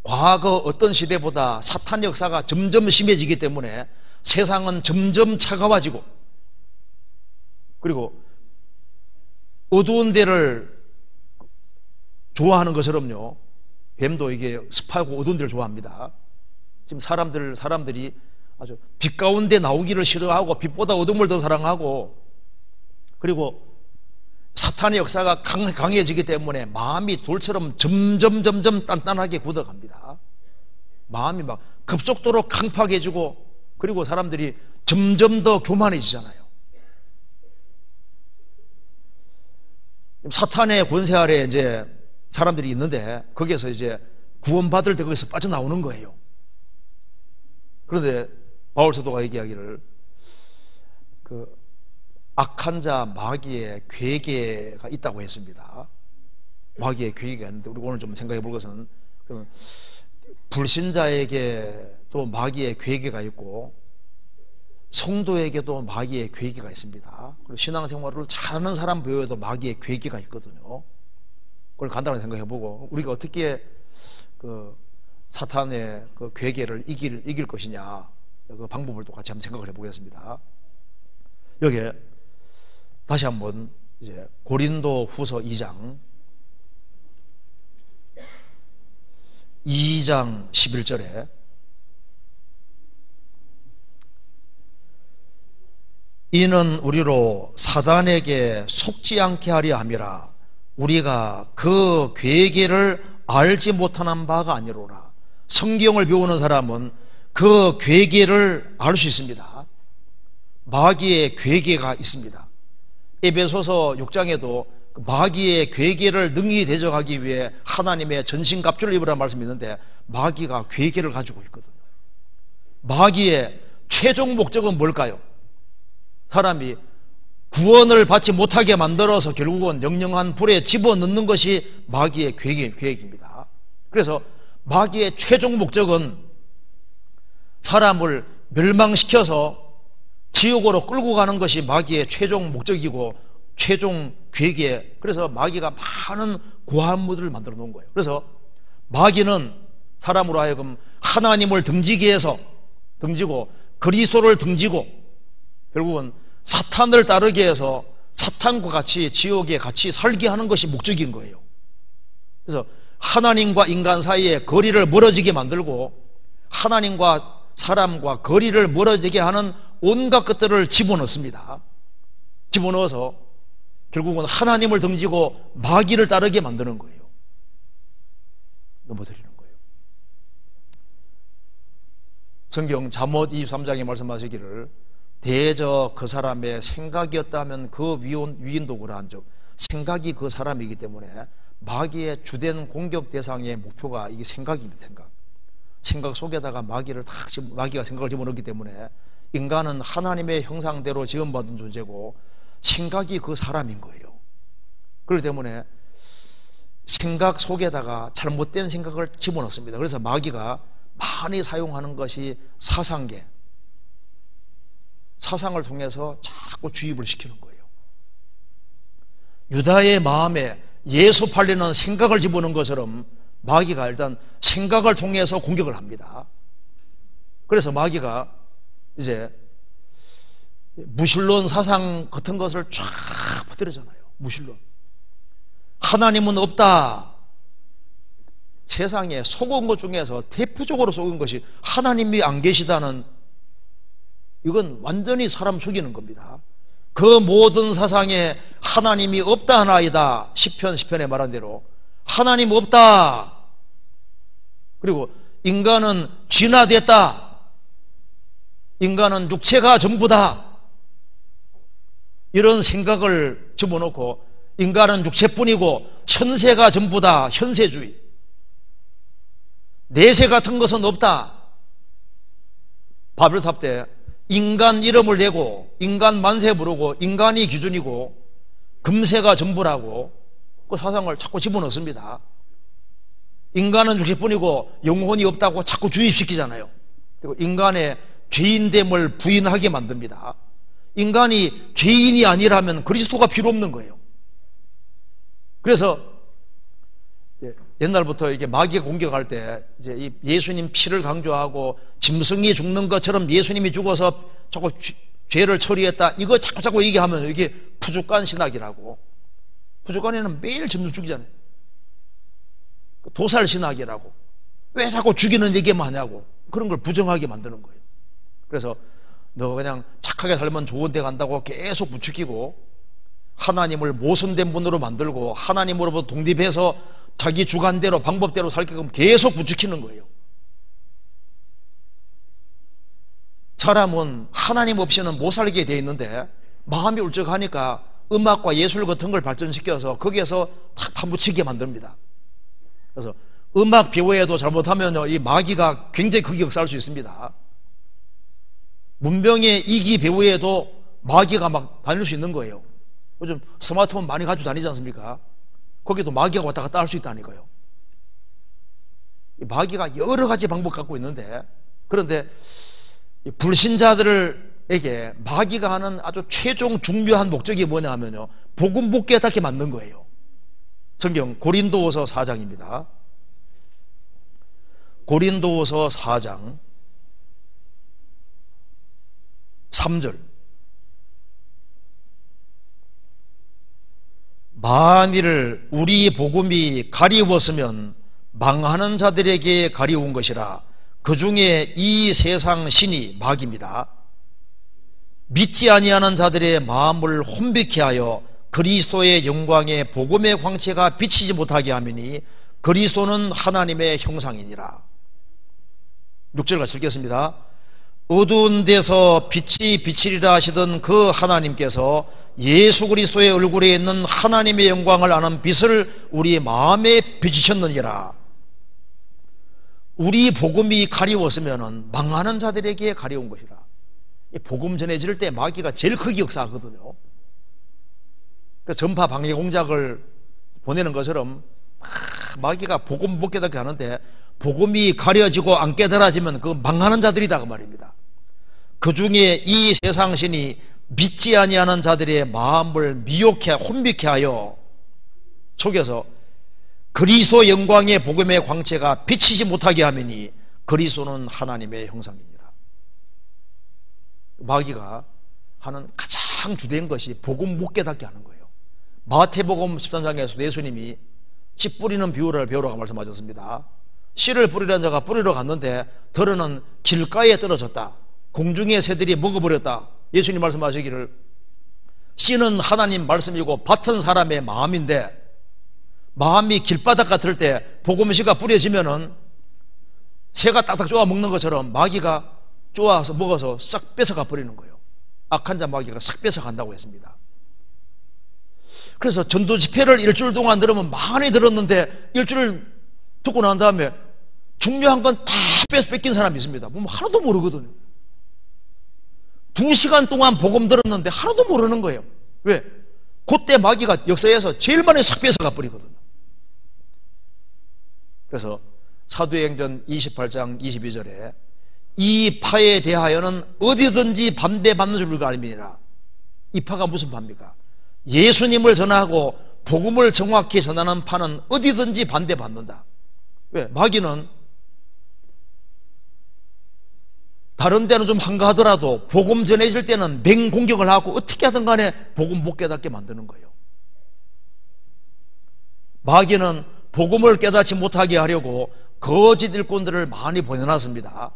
과거 어떤 시대보다 사탄 역사가 점점 심해지기 때문에 세상은 점점 차가워지고, 그리고 어두운 데를 좋아하는 것처럼요, 뱀도 이게 습하고 어두운 데를 좋아합니다. 지금 사람들이 아주 빛 가운데 나오기를 싫어하고 빛보다 어둠을 더 사랑하고, 그리고 사탄의 역사가 강해지기 때문에 마음이 돌처럼 점점 단단하게 굳어갑니다. 마음이 막 급속도로 강팍해지고, 그리고 사람들이 점점 더 교만해지잖아요. 사탄의 권세 아래 이제 사람들이 있는데 거기에서 이제 구원받을 때 거기서 빠져나오는 거예요. 그런데 바울 사도가 얘기하기를 악한 자 마귀의 괴계가 있다고 했습니다. 마귀의 괴계가 있는데, 우리 오늘 좀 생각해 볼 것은 불신자에게도 마귀의 괴계가 있고 성도에게도 마귀의 괴계가 있습니다. 그리고 신앙생활을 잘하는 사람 배우에도 마귀의 괴계가 있거든요. 그걸 간단하게 생각해 보고 우리가 어떻게 사탄의 괴계를 이길 것이냐, 그 방법을 또 같이 한번 생각을 해 보겠습니다. 여기에 다시 한번 이제 고린도 후서 2장 11절에 이는 우리로 사단에게 속지 않게 하려 함이라. 우리가 그 괴계를 알지 못하는 바가 아니로라. 성경을 배우는 사람은 그 괴계를 알 수 있습니다. 마귀의 괴계가 있습니다. 에베소서 6장에도 마귀의 괴계를 능히 대적하기 위해 하나님의 전신갑주를 입으라는 말씀이 있는데, 마귀가 괴계를 가지고 있거든요. 마귀의 최종 목적은 뭘까요? 사람이 구원을 받지 못하게 만들어서 결국은 영영한 불에 집어넣는 것이 마귀의 계획입니다. 그래서 마귀의 최종 목적은 사람을 멸망시켜서 지옥으로 끌고 가는 것이 마귀의 최종 목적이고 최종 계획이에요. 그래서 마귀가 많은 고한무들을 만들어 놓은 거예요. 그래서 마귀는 사람으로 하여금 하나님을 등지고 그리스도를 등지고 결국은 사탄을 따르게 해서 사탄과 같이 지옥에 같이 살게 하는 것이 목적인 거예요. 그래서 하나님과 인간 사이에 거리를 멀어지게 만들고 하나님과 사람과 거리를 멀어지게 하는 온갖 것들을 집어넣습니다. 집어넣어서 결국은 하나님을 등지고 마귀를 따르게 만드는 거예요. 넘어뜨리는 거예요. 성경 잠언 23장에 말씀하시기를 대저 그 사람의 생각이었다면 그 위인도 그러한즉 생각이 그 사람이기 때문에 마귀의 주된 공격 대상의 목표가 이게 생각입니다. 생각 속에다가 마귀가 생각을 집어넣기 때문에 인간은 하나님의 형상대로 지음받은 존재고 생각이 그 사람인 거예요. 그렇기 때문에 생각 속에다가 잘못된 생각을 집어넣습니다. 그래서 마귀가 많이 사용하는 것이 사상계, 사상을 통해서 자꾸 주입을 시키는 거예요. 유다의 마음에 예수 팔리는 생각을 집어넣은 것처럼 마귀가 일단 생각을 통해서 공격을 합니다. 그래서 마귀가 이제 무신론 사상 같은 것을 쫙 퍼뜨리잖아요. 무신론. 하나님은 없다. 세상에 속은 것 중에서 대표적으로 속은 것이 하나님이 안 계시다는, 이건 완전히 사람 속이는 겁니다. 그 모든 사상에 하나님이 없다 하나이다. 시편에 말한 대로 하나님 없다. 그리고 인간은 진화됐다. 인간은 육체가 전부다. 이런 생각을 집어넣고 인간은 육체뿐이고 천세가 전부다. 현세주의. 내세 같은 것은 없다. 바벨탑 때 인간 이름을 대고 인간 만세 부르고 인간이 기준이고 금세가 전부라고 그 사상을 자꾸 집어넣습니다. 인간은 육체뿐이고 영혼이 없다고 자꾸 주입시키잖아요. 그리고 인간의 죄인됨을 부인하게 만듭니다. 인간이 죄인이 아니라면 그리스도가 필요 없는 거예요. 그래서 옛날부터 이게 마귀가 공격할 때 이제 예수님 피를 강조하고 짐승이 죽는 것처럼 예수님이 죽어서 자꾸 죄를 처리했다. 이거 자꾸 얘기하면 이게 푸주간 신학이라고. 푸주간에는 매일 짐승 죽이잖아요. 도살 신학이라고. 왜 자꾸 죽이는 얘기만 하냐고. 그런 걸 부정하게 만드는 거예요. 그래서 너 그냥 착하게 살면 좋은 데 간다고 계속 부추기고 하나님을 모순된 분으로 만들고 하나님으로부터 독립해서 자기 주관대로 방법대로 살게끔 계속 부추기는 거예요. 사람은 하나님 없이는 못 살게 돼 있는데 마음이 울적하니까 음악과 예술 같은 걸 발전시켜서 거기에서 탁 파묻히게 만듭니다. 그래서 음악 배우에도 잘못하면 이 마귀가 굉장히 크게 역사할 수 있습니다. 문명의 이기 배우에도 마귀가 막 다닐 수 있는 거예요. 요즘 스마트폰 많이 가지고 다니지 않습니까? 거기도 마귀가 왔다 갔다 할 수 있다니까요. 마귀가 여러 가지 방법 갖고 있는데, 그런데 불신자들에게 마귀가 하는 아주 최종 중요한 목적이 뭐냐 하면요, 복음 못 깨닫게 만든 거예요. 성경 고린도후서 4장입니다. 고린도후서 4장 3절. 만일 우리 복음이 가리웠으면 망하는 자들에게 가리운 것이라. 그 중에 이 세상 신이 마귀입니다. 믿지 아니하는 자들의 마음을 혼비케 하여 그리스도의 영광의 복음의 광채가 비치지 못하게 하미니 그리스도는 하나님의 형상이니라. 6절 같이 읽겠습니다. 어두운 데서 빛이 비치리라 하시던 그 하나님께서 예수 그리스도의 얼굴에 있는 하나님의 영광을 아는 빛을 우리 마음에 비추셨느니라. 우리 복음이 가리웠으면 망하는 자들에게 가려운 것이라. 복음 전해질 때 마귀가 제일 크게 역사하거든요. 전파 방해 공작을 보내는 것처럼 마귀가 복음 못 깨닫게 하는데, 복음이 가려지고 안 깨달아지면 그 망하는 자들이다 그 말입니다. 그 중에 이 세상 신이 믿지 아니하는 자들의 마음을 미혹해 혼미케 하여 속여서 그리스도 영광의 복음의 광채가 비치지 못하게 하미니 그리스도는 하나님의 형상이니라. 마귀가 하는 가장 가장 주된 것이 복음 못 깨닫게 하는 거예요. 마태복음 13장에서 예수님이 씨 뿌리는 비유를 배우라고 말씀하셨습니다. 씨를 뿌리려는 자가 뿌리러 갔는데 덜어는 길가에 떨어졌다. 공중의 새들이 먹어버렸다. 예수님 말씀하시기를 씨는 하나님 말씀이고 밭은 사람의 마음인데 마음이 길바닥 같을 때 복음씨가 뿌려지면은 새가 딱딱 쪼아 먹는 것처럼 마귀가 쪼아서 먹어서 싹 뺏어가 버리는 거예요. 악한 자 마귀가 싹 뺏어간다고 했습니다. 그래서 전도 집회를 일주일 동안 들으면 많이 들었는데 일주일 듣고 난 다음에 중요한 건 다 뺏긴 사람이 있습니다. 보면 하나도 모르거든요. 2시간 동안 복음 들었는데 하나도 모르는 거예요. 왜? 그때 마귀가 역사에서 제일 많이 싹 뺏어가 버리거든요. 그래서 사도행전 28장 22절에 이 파에 대하여는 어디든지 반대받는 줄 알미니라. 이 파가 무슨 파입니까? 예수님을 전하고 복음을 정확히 전하는 파는 어디든지 반대받는다. 왜? 마귀는 다른 데는 좀 한가하더라도 복음 전해질 때는 맹공격을 하고 어떻게 하든 간에 복음 못 깨닫게 만드는 거예요. 마귀는 복음을 깨닫지 못하게 하려고 거짓 일꾼들을 많이 보내놨습니다.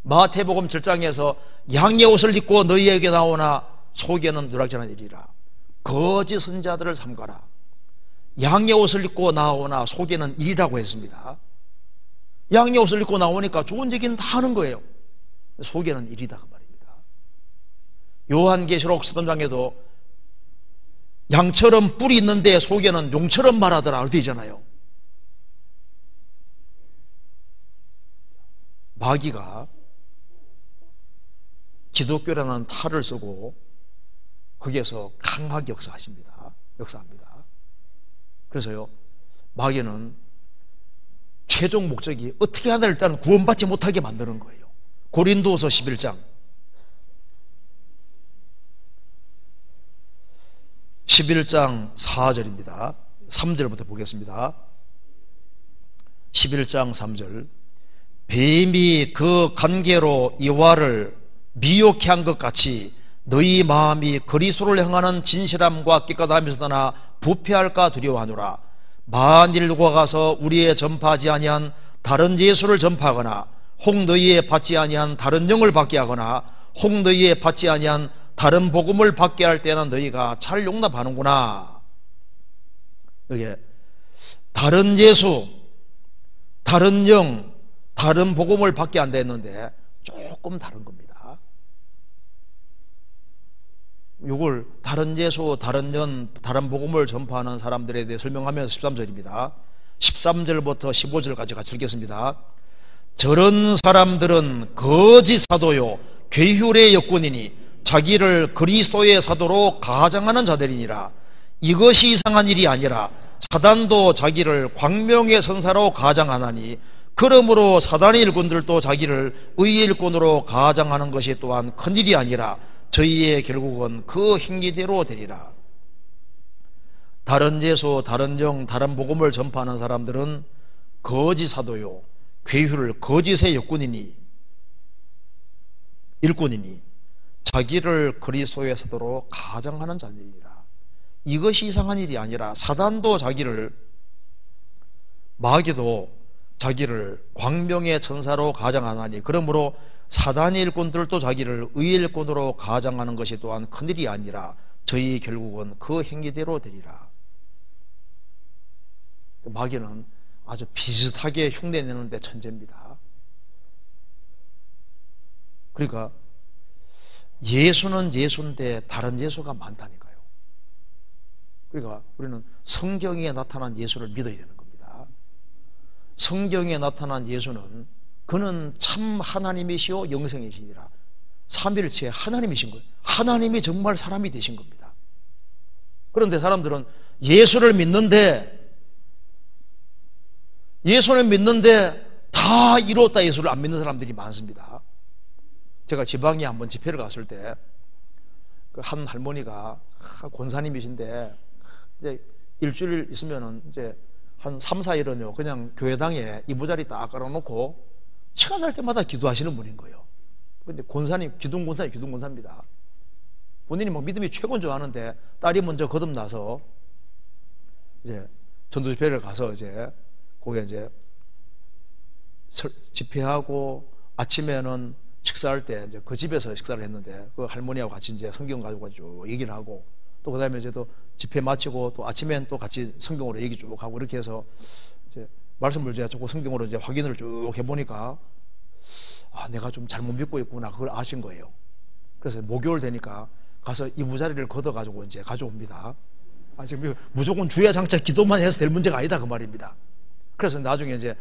마태복음 7장에서 양의 옷을 입고 너희에게 나오나 속에는 누락질한 일이라. 거짓 선자들을 삼가라. 양의 옷을 입고 나오나 속에는 일이라고 했습니다. 양의 옷을 입고 나오니까 좋은 얘기는 다 하는 거예요. 속에는 일이다 그 말입니다. 요한계시록 13장에도 양처럼 뿔이 있는데 속에는 용처럼 말하더라 그렇게 되잖아요. 마귀가 기독교라는 탈을 쓰고 거기에서 강하게 역사합니다. 그래서요, 마귀는 최종 목적이 어떻게 하나 일단 구원받지 못하게 만드는 거예요. 고린도서 11장 4절입니다. 3절부터 보겠습니다. 11장 3절 뱀이 그 관계로 이와를 미혹해 한 것 같이 너희 마음이 그리스도를 향하는 진실함과 깨끗함에서 떠나 부패할까 두려워하노라. 만일 누가 가서 우리의 전파하지 아니한 다른 예수를 전파하거나 혹 너희에 받지 아니한 다른 영을 받게 하거나 혹 너희에 받지 아니한 다른 복음을 받게 할 때는 너희가 잘 용납하는구나. 여기에 다른 예수, 다른 영, 다른 복음을 받게 한다 했는데 조금 다른 겁니다. 이걸 다른 예수, 다른 영, 다른 복음을 전파하는 사람들에 대해 설명하면서 13절입니다. 13절부터 15절까지 같이 읽겠습니다. 저런 사람들은 거짓 사도요 괴휼의 역군이니 자기를 그리스도의 사도로 가장하는 자들이니라. 이것이 이상한 일이 아니라 사단도 자기를 광명의 선사로 가장하나니 그러므로 사단의 일꾼들도 자기를 의의 일꾼으로 가장하는 것이 또한 큰일이 아니라 저희의 결국은 그 행위대로 되리라. 다른 예수, 다른 영, 다른 복음을 전파하는 사람들은 거짓 사도요 괴휼을 거짓의 일꾼이니 자기를 그리스도의 사도로 가장하는 자들이라. 이것이 이상한 일이 아니라 사단도 마귀도 자기를 광명의 천사로 가장하나니 그러므로 사단의 일꾼들도 자기를 의의 일꾼으로 가장하는 것이 또한 큰일이 아니라 저희 결국은 그 행위대로 되리라. 마귀는 아주 비슷하게 흉내내는 데 천재입니다. 그러니까 예수는 예수인데 다른 예수가 많다니까요. 그러니까 우리는 성경에 나타난 예수를 믿어야 되는 겁니다. 성경에 나타난 예수는 그는 참 하나님이시오 영생이시니라. 삼위일체 하나님이신 거예요. 하나님이 정말 사람이 되신 겁니다. 그런데 사람들은 예수는 믿는데 다 이루었다 예수를 안 믿는 사람들이 많습니다. 제가 지방에 한번 집회를 갔을 때 한 할머니가 권사님이신데 이제 일주일 있으면은 이제 한 3, 4일은요 그냥 교회당에 이부자리 딱 깔아놓고 시간 날 때마다 기도하시는 분인 거예요. 근데 권사님, 기둥권사입니다. 본인이 막 믿음이 최고인 줄 아는데 딸이 먼저 거듭나서 이제 전도 집회를 가서 이제 거기에 이제 집회하고 아침에는 식사할 때 이제 그 집에서 식사를 했는데 그 할머니하고 같이 이제 성경 가지고 쭉 얘기를 하고 또 그다음에 이제 또 집회 마치고 또 아침엔 또 같이 성경으로 얘기 쭉 하고 이렇게 해서 이제 말씀을 제가 조금 성경으로 이제 확인을 쭉 해보니까 아, 내가 좀 잘못 믿고 있구나 그걸 아신 거예요. 그래서 목요일 되니까 가서 이부자리를 걷어가지고 이제 가져옵니다. 아, 지금 무조건 주야장차 기도만 해서 될 문제가 아니다 그 말입니다. 그래서 나중에 이제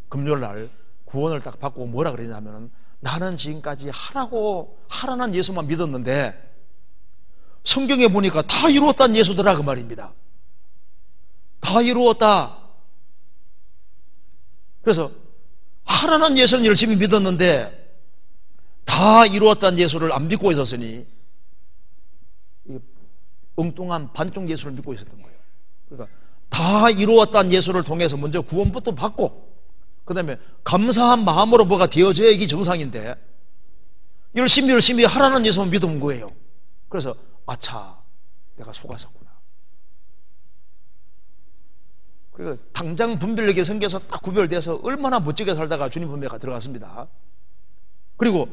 금요일 날 구원을 딱 받고 뭐라 그러냐면은 나는 지금까지 하라는 예수만 믿었는데 성경에 보니까 다 이루었다는 예수더라 그 말입니다. 다 이루었다. 그래서 하라는 예수는 열심히 믿었는데 다 이루었다는 예수를 안 믿고 있었으니 엉뚱한 반쪽 예수를 믿고 있었던 거예요. 그러니까 다 이루었다는 예수를 통해서 먼저 구원부터 받고 그 다음에 감사한 마음으로 뭐가 되어져야 이게 정상인데 열심히 하라는 예수만 믿은 거예요. 그래서 아차 내가 속았었구나. 그러니까 당장 분별력이 생겨서 딱 구별돼서 얼마나 멋지게 살다가 주님 분배가 들어갔습니다. 그리고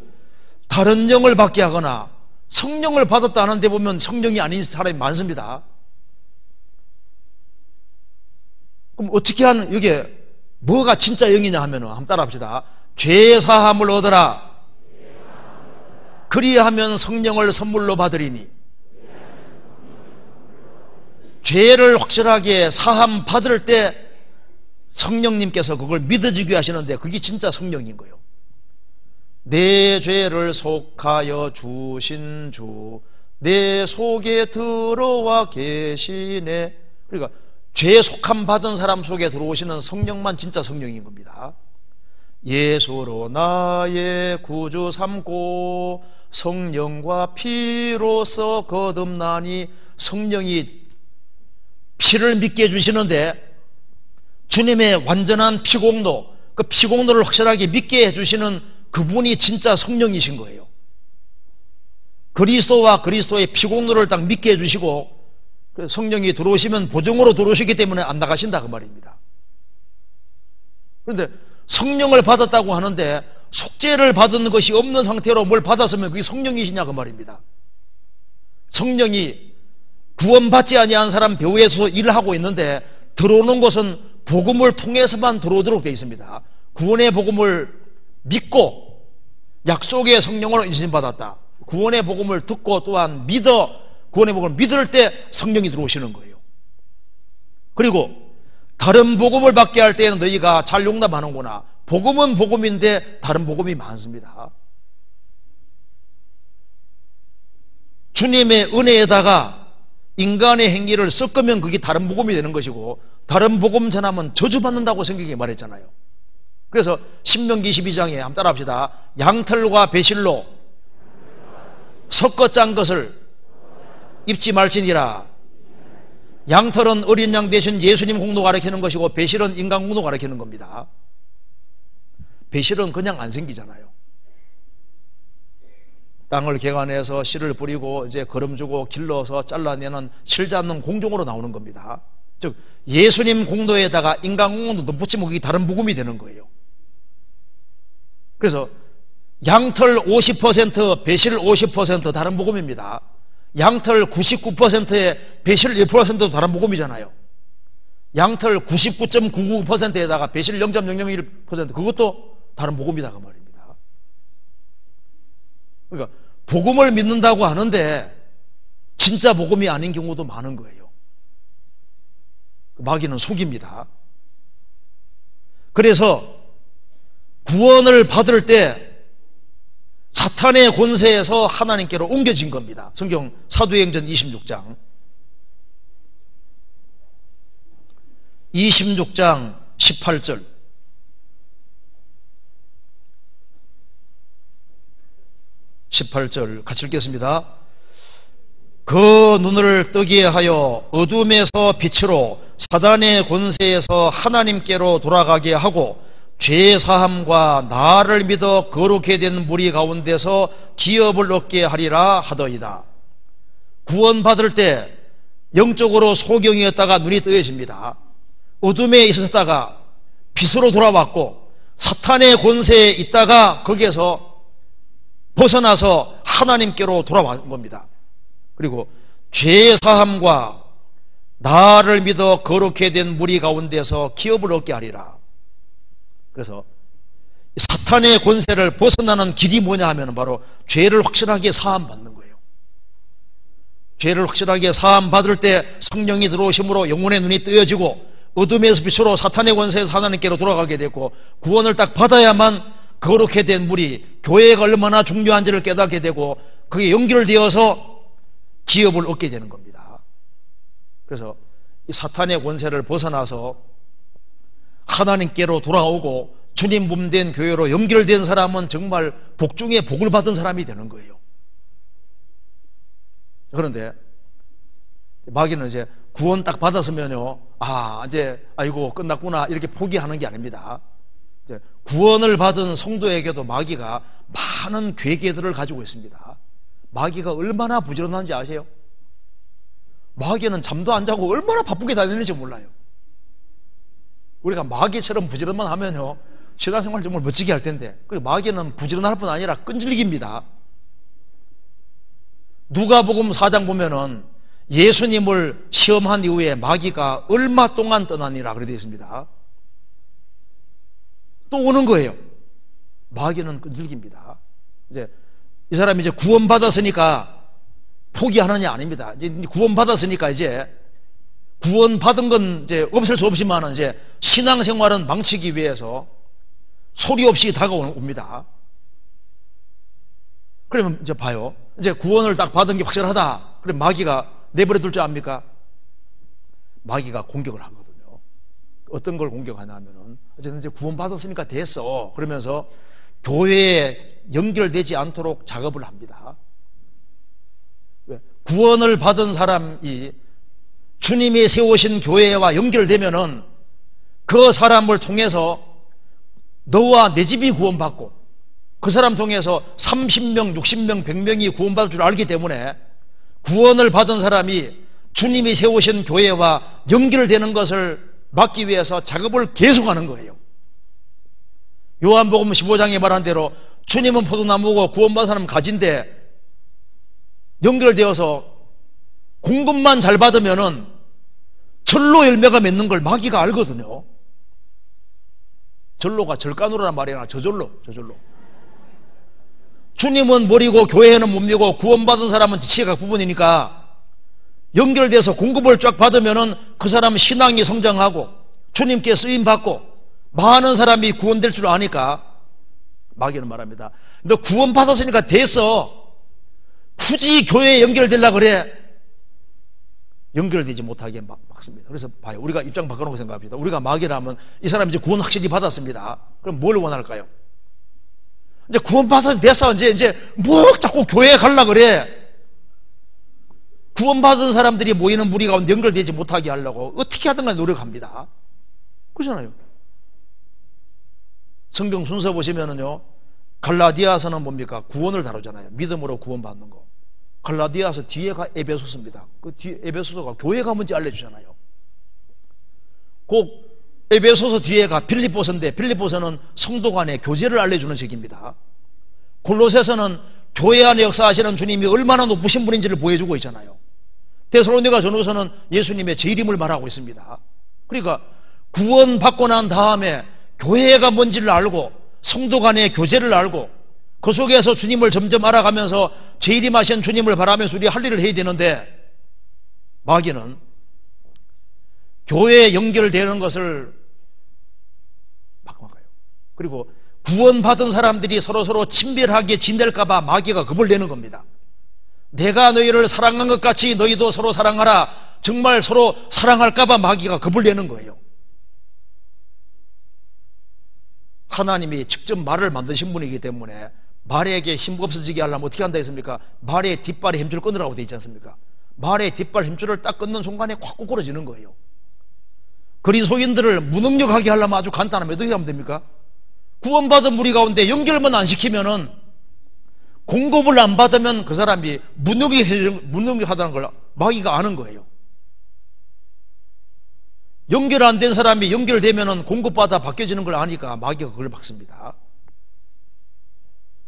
다른 영을 받게 하거나 성령을 받았다 하는데 보면 성령이 아닌 사람이 많습니다. 그럼 어떻게 하는 이게 뭐가 진짜 영이냐 하면은 한번 따라 합시다. 죄 사함을 얻어라. 그리하면 성령을 선물로 받으리니. 죄를 확실하게 사함 받을 때 성령님께서 그걸 믿어지게 하시는데 그게 진짜 성령인 거예요. 내 죄를 속하여 주신 주 내 속에 들어와 계시네. 그러니까 죄 속함 받은 사람 속에 들어오시는 성령만 진짜 성령인 겁니다. 예수로 나의 구주 삼고 성령과 피로써 거듭나니. 성령이 피를 믿게 해주시는데 주님의 완전한 피공도 그 피공도를 확실하게 믿게 해주시는 그분이 진짜 성령이신 거예요. 그리스도와 그리스도의 피공도를 딱 믿게 해주시고 성령이 들어오시면 보증으로 들어오시기 때문에 안 나가신다 그 말입니다. 그런데 성령을 받았다고 하는데 속죄를 받은 것이 없는 상태로 뭘 받았으면 그게 성령이시냐 그 말입니다. 성령이 구원받지 아니한 사람 배후에서 일을 하고 있는데 들어오는 것은 복음을 통해서만 들어오도록 되어 있습니다. 구원의 복음을 믿고 약속의 성령으로 인신받았다. 구원의 복음을 듣고 또한 구원의 복음을 믿을 때 성령이 들어오시는 거예요. 그리고 다른 복음을 받게 할 때는 너희가 잘 용납하는구나. 복음은 복음인데 다른 복음이 많습니다. 주님의 은혜에다가 인간의 행위를 섞으면 그게 다른 복음이 되는 것이고 다른 복음 전하면 저주받는다고 성경이 말했잖아요. 그래서 신명기 12장에 한번 따라합시다. 양털과 배실로 섞어 짠 것을 입지 말지니라. 양털은 어린 양 대신 예수님 공도 가리키는 것이고 배실은 인간 공도 가리키는 겁니다. 배실은 그냥 안 생기잖아요. 땅을 개간해서 씨를 뿌리고 이제 거름 주고 길러서 잘라내는 실지 않는 공종으로 나오는 겁니다. 즉 예수님 공도에다가 인간 공도도 붙이면 그게 다른 복음이 되는 거예요. 그래서 양털 50% 배실 50% 다른 복음입니다. 양털 99%에 배실 1%도 다른 복음이잖아요. 양털 99.99%에다가 배실 0.001% 그것도 다른 복음이다 그 말입니다. 그러니까 복음을 믿는다고 하는데 진짜 복음이 아닌 경우도 많은 거예요. 마귀는 속입니다. 그래서 구원을 받을 때 사탄의 권세에서 하나님께로 옮겨진 겁니다. 성경 사도행전 26장 18절 18절 같이 읽겠습니다. 그 눈을 뜨게 하여 어둠에서 빛으로 사단의 권세에서 하나님께로 돌아가게 하고 죄사함과 나를 믿어 거룩해 된 무리 가운데서 기업을 얻게 하리라 하더이다. 구원받을 때 영적으로 소경이었다가 눈이 뜨여집니다. 어둠에 있었다가 빛으로 돌아왔고 사탄의 권세에 있다가 거기에서 벗어나서 하나님께로 돌아온 겁니다. 그리고 죄의 사함과 나를 믿어 거룩해 된 무리 가운데서 기업을 얻게 하리라. 그래서 사탄의 권세를 벗어나는 길이 뭐냐 하면 바로 죄를 확실하게 사함받는 거예요. 죄를 확실하게 사함받을 때 성령이 들어오심으로 영혼의 눈이 뜨여지고 어둠에서 빛으로 사탄의 권세에서 하나님께로 돌아가게 됐고, 구원을 딱 받아야만 거룩해 된 무리, 교회가 얼마나 중요한지를 깨닫게 되고 그게 연결되어서 기업을 얻게 되는 겁니다. 그래서 이 사탄의 권세를 벗어나서 하나님께로 돌아오고 주님 몸된 교회로 연결된 사람은 정말 복 중에 복을 받은 사람이 되는 거예요. 그런데 마귀는 이제 구원 딱 받았으면요, 이제 아이고 끝났구나 이렇게 포기하는 게 아닙니다. 이제 구원을 받은 성도에게도 마귀가 많은 괴계들을 가지고 있습니다. 마귀가 얼마나 부지런한지 아세요? 마귀는 잠도 안 자고 얼마나 바쁘게 다니는지 몰라요. 우리가 마귀처럼 부지런만 하면요 신앙생활 정말 멋지게 할 텐데, 그리고 마귀는 부지런할 뿐 아니라 끈질깁니다. 누가복음 4장 보면은 예수님을 시험한 이후에 마귀가 얼마 동안 떠나니라 그렇게 되어 있습니다. 또 오는 거예요. 마귀는 끈질깁니다. 이제 이 사람이 이제 구원받았으니까 포기하느냐 아닙니다. 이제 구원받았으니까 이제 구원받은 건 이제 없을 수 없지만 이제 신앙생활은 망치기 위해서 소리 없이 다가옵니다. 그러면 이제 봐요. 이제 구원을 딱 받은 게 확실하다. 그럼 마귀가 내버려 둘 줄 압니까? 마귀가 공격을 하거든요. 어떤 걸 공격하냐면은 어쨌든 이제 구원받았으니까 됐어. 그러면서 교회에 연결되지 않도록 작업을 합니다. 왜? 구원을 받은 사람이 주님이 세우신 교회와 연결되면은 그 사람을 통해서 너와 내 집이 구원받고 그 사람 통해서 30명, 60명, 100명이 구원받을 줄 알기 때문에 구원을 받은 사람이 주님이 세우신 교회와 연결되는 것을 막기 위해서 작업을 계속하는 거예요. 요한복음 15장에 말한 대로 주님은 포도나무고 구원받은 사람은 가지인데 연결되어서 공급만 잘 받으면은 절로 열매가 맺는 걸 마귀가 알거든요. 절로가 절간으로란 말이 아니라 저절로. 주님은 머리고 교회는 몸이고 구원받은 사람은 지체가 부분이니까 연결돼서 공급을 쫙 받으면은 그 사람은 신앙이 성장하고 주님께 쓰임받고 많은 사람이 구원될 줄 아니까 마귀는 말합니다. 너 구원받았으니까 됐어. 굳이 교회에 연결되려고 그래. 연결되지 못하게 막습니다. 그래서 봐요. 우리가 입장 바꿔놓고 생각합니다. 우리가 마귀라면 이 사람이 이제 구원 확실히 받았습니다. 그럼 뭘 원할까요? 이제 구원받아서 됐어. 이제 뭐 자꾸 교회에 가려고 그래. 구원받은 사람들이 모이는 무리 가운데 연결되지 못하게 하려고 어떻게 하든가 노력합니다. 그렇잖아요. 성경 순서 보시면은요, 갈라디아서는 뭡니까? 구원을 다루잖아요. 믿음으로 구원받는 거. 갈라디아서 뒤에가 에베소서입니다. 그 뒤에 에베소서가 교회가 뭔지 알려주잖아요. 꼭 에베소서 뒤에가 빌립보서인데 빌립보서는 성도 간의 교제를 알려주는 책입니다. 골로새서는 교회 안에 역사하시는 주님이 얼마나 높으신 분인지를 보여주고 있잖아요. 데살로니가 전후서는 예수님의 재림을 말하고 있습니다. 그러니까 구원받고 난 다음에 교회가 뭔지를 알고 성도 간의 교제를 알고 그 속에서 주님을 점점 알아가면서 재림하신 주님을 바라면서 우리 할 일을 해야 되는데, 마귀는 교회에 연결되는 것을 막아요. 그리고 구원받은 사람들이 서로 친밀하게 지낼까봐 마귀가 겁을 내는 겁니다. 내가 너희를 사랑한 것 같이 너희도 서로 사랑하라. 정말 서로 사랑할까봐 마귀가 겁을 내는 거예요. 하나님이 직접 말을 만드신 분이기 때문에 말에게 힘 없어지게 하려면 어떻게 한다 했습니까? 말의 뒷발에 힘줄을 끊으라고 되어 있지 않습니까? 말의 뒷발 힘줄을 딱 끊는 순간에 콱 꼬꾸러지는 거예요. 그리스도인들을 무능력하게 하려면 아주 간단하면 어떻게 하면 됩니까? 구원받은 무리 가운데 연결만 안 시키면은 공급을 안 받으면 그 사람이 무능력하다는 걸 마귀가 아는 거예요. 연결 안 된 사람이 연결되면 공급받아 바뀌어지는 걸 아니까 마귀가 그걸 막습니다.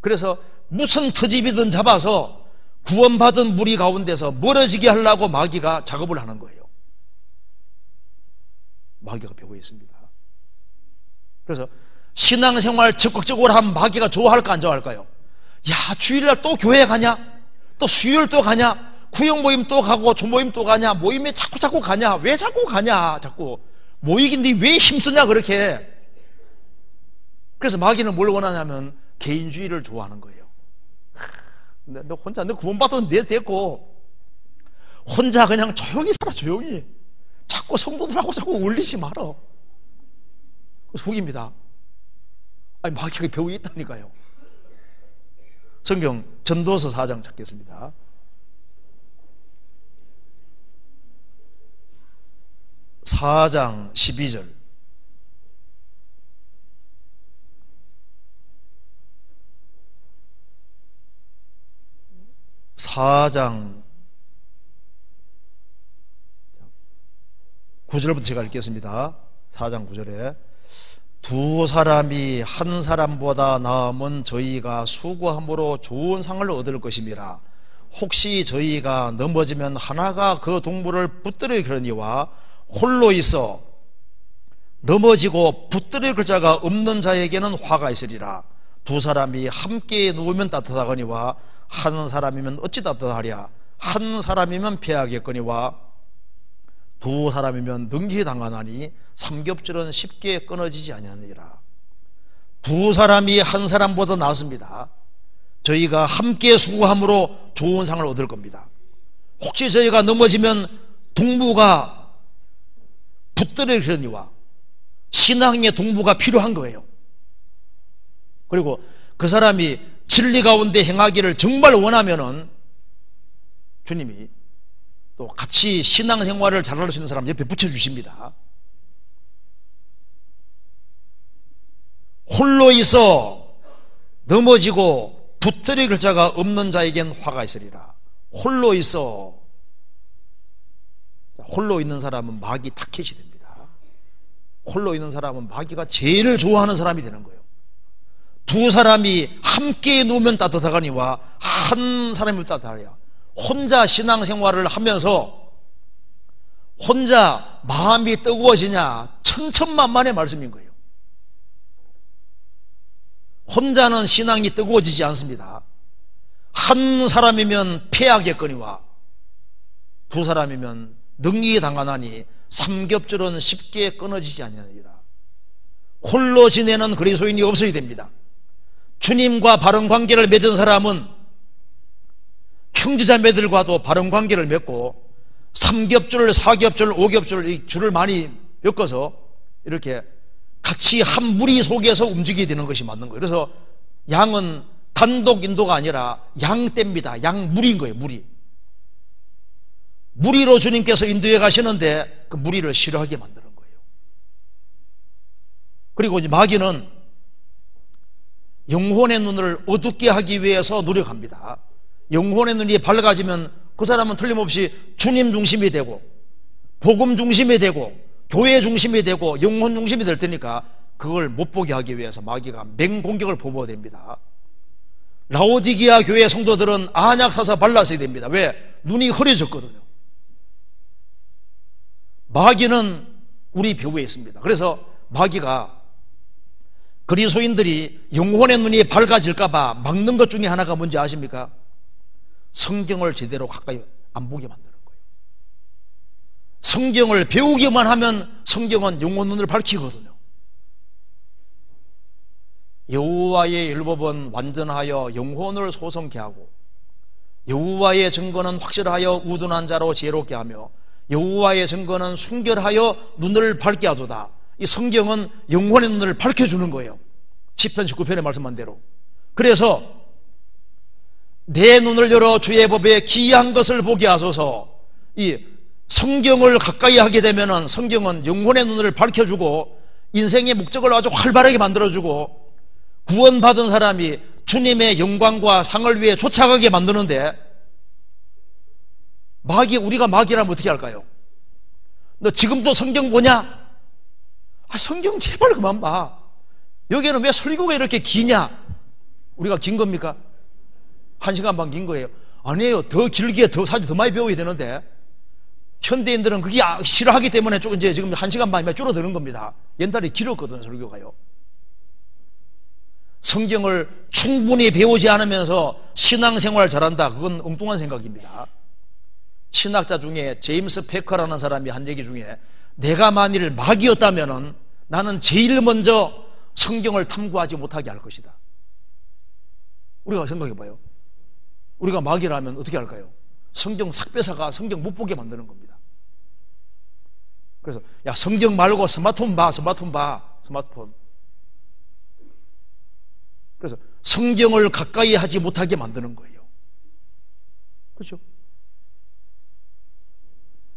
그래서 무슨 트집이든 잡아서 구원받은 무리 가운데서 멀어지게 하려고 마귀가 작업을 하는 거예요. 마귀가 배후에 있습니다. 그래서 신앙생활 적극적으로 하면 마귀가 좋아할까 안 좋아할까요? 야, 주일날 또 교회 가냐? 또 수요일 또 가냐? 구역 모임 또 가고 조모임 또 가냐? 모임에 자꾸 가냐? 왜 자꾸 가냐? 자꾸 모이긴데 왜 힘쓰냐 그렇게. 그래서 마귀는 뭘 원하냐면 개인주의를 좋아하는 거예요. 너 혼자 너 구원받아서 내 됐고 혼자 그냥 조용히 살아. 조용히 자꾸 성도들하고 자꾸 어울리지 말어. 속입니다. 아니 마귀가 배후에 있다니까요. 성경 전도서 4장 찾겠습니다. (4장) 12절. (4장) 9절부터 제가 읽겠습니다. 4장 9절에 두 사람이 한 사람보다 나음은 저희가 수고함으로 좋은 상을 얻을 것임이라. 혹시 저희가 넘어지면 하나가 그 동물을 붙들으려니와 홀로 있어 넘어지고 붙들릴 자가 없는 자에게는 화가 있으리라. 두 사람이 함께 누우면 따뜻하거니와 한 사람이면 어찌 따뜻하랴. 한 사람이면 패하겠거니와 두 사람이면 능히 당하나니 삼겹줄은 쉽게 끊어지지 아니하느니라. 두 사람이 한 사람보다 낫습니다. 저희가 함께 수고함으로 좋은 상을 얻을 겁니다. 혹시 저희가 넘어지면 동무가 붙들으려니와 신앙의 동무가 필요한 거예요. 그리고 그 사람이 진리 가운데 행하기를 정말 원하면은 주님이 또 같이 신앙생활을 잘할 수 있는 사람 옆에 붙여주십니다. 홀로 있어 넘어지고 붙들릴 자가 없는 자에겐 화가 있으리라. 홀로 있어. 홀로 있는 사람은 마귀 타켓이 됩니다. 홀로 있는 사람은 마귀가 제일 좋아하는 사람이 되는 거예요. 두 사람이 함께 누우면 따뜻하거니와 한 사람이 따뜻하랴. 혼자 신앙생활을 하면서 혼자 마음이 뜨거워지냐? 천천만만의 말씀인 거예요. 혼자는 신앙이 뜨거워지지 않습니다. 한 사람이면 패하겠거니와 두 사람이면 능히 당하나니 삼겹줄은 쉽게 끊어지지 아니하리라. 홀로 지내는 그리스도인이 없어야 됩니다. 주님과 바른 관계를 맺은 사람은 형제자매들과도 바른 관계를 맺고 삼겹줄, 사겹줄, 오겹줄 이 줄을 많이 엮어서 이렇게 같이 한 무리 속에서 움직이게 되는 것이 맞는 거예요. 그래서 양은 단독 인도가 아니라 양떼입니다. 양무리인 거예요. 무리로 주님께서 인도해 가시는데 그 무리를 싫어하게 만드는 거예요. 그리고 이제 마귀는 영혼의 눈을 어둡게 하기 위해서 노력합니다. 영혼의 눈이 밝아지면 그 사람은 틀림없이 주님 중심이 되고 복음 중심이 되고 교회 중심이 되고 영혼 중심이 될 테니까 그걸 못 보게 하기 위해서 마귀가 맹공격을 보복됩니다. 라오디게아 교회 성도들은 안약 사서 발랐어야 됩니다. 왜? 눈이 흐려졌거든요. 마귀는 우리 배후에 있습니다. 그래서 마귀가 그리스도인들이 영혼의 눈이 밝아질까봐 막는 것 중에 하나가 뭔지 아십니까? 성경을 제대로 가까이 안 보게 만드는 거예요. 성경을 배우기만 하면 성경은 영혼 눈을 밝히거든요. 여호와의 율법은 완전하여 영혼을 소성케 하고 여호와의 증거는 확실하여 우둔한 자로 지혜롭게 하며 여호와의 증거는 순결하여 눈을 밝게 하도다. 이 성경은 영혼의 눈을 밝혀주는 거예요. 시편 19편의 말씀한 대로. 그래서 내 눈을 열어 주의 법에 기이한 것을 보게 하소서. 이 성경을 가까이 하게 되면 성경은 영혼의 눈을 밝혀주고 인생의 목적을 아주 활발하게 만들어주고 구원받은 사람이 주님의 영광과 상을 위해 쫓아가게 만드는데, 우리가 마귀라면 어떻게 할까요? 너 지금도 성경 보냐? 성경 제발 그만 봐. 여기는 왜 설교가 이렇게 기냐? 우리가 긴 겁니까? 1시간 반 긴 거예요. 아니에요. 더 길게 사실 더 많이 배워야 되는데, 현대인들은 그게 싫어하기 때문에 이제 지금 1시간 반이면 줄어드는 겁니다. 옛날에 길었거든요, 설교가요. 성경을 충분히 배우지 않으면서 신앙생활 잘한다, 그건 엉뚱한 생각입니다. 신학자 중에 제임스 패커라는 사람이 한 얘기 중에, 내가 만일 마귀였다면 나는 제일 먼저 성경을 탐구하지 못하게 할 것이다. 우리가 생각해 봐요. 우리가 마귀라면 어떻게 할까요? 성경 싹 뺏어가 성경 못 보게 만드는 겁니다. 그래서 야, 성경 말고 스마트폰 봐. 스마트폰. 그래서 성경을 가까이 하지 못하게 만드는 거예요. 그렇죠?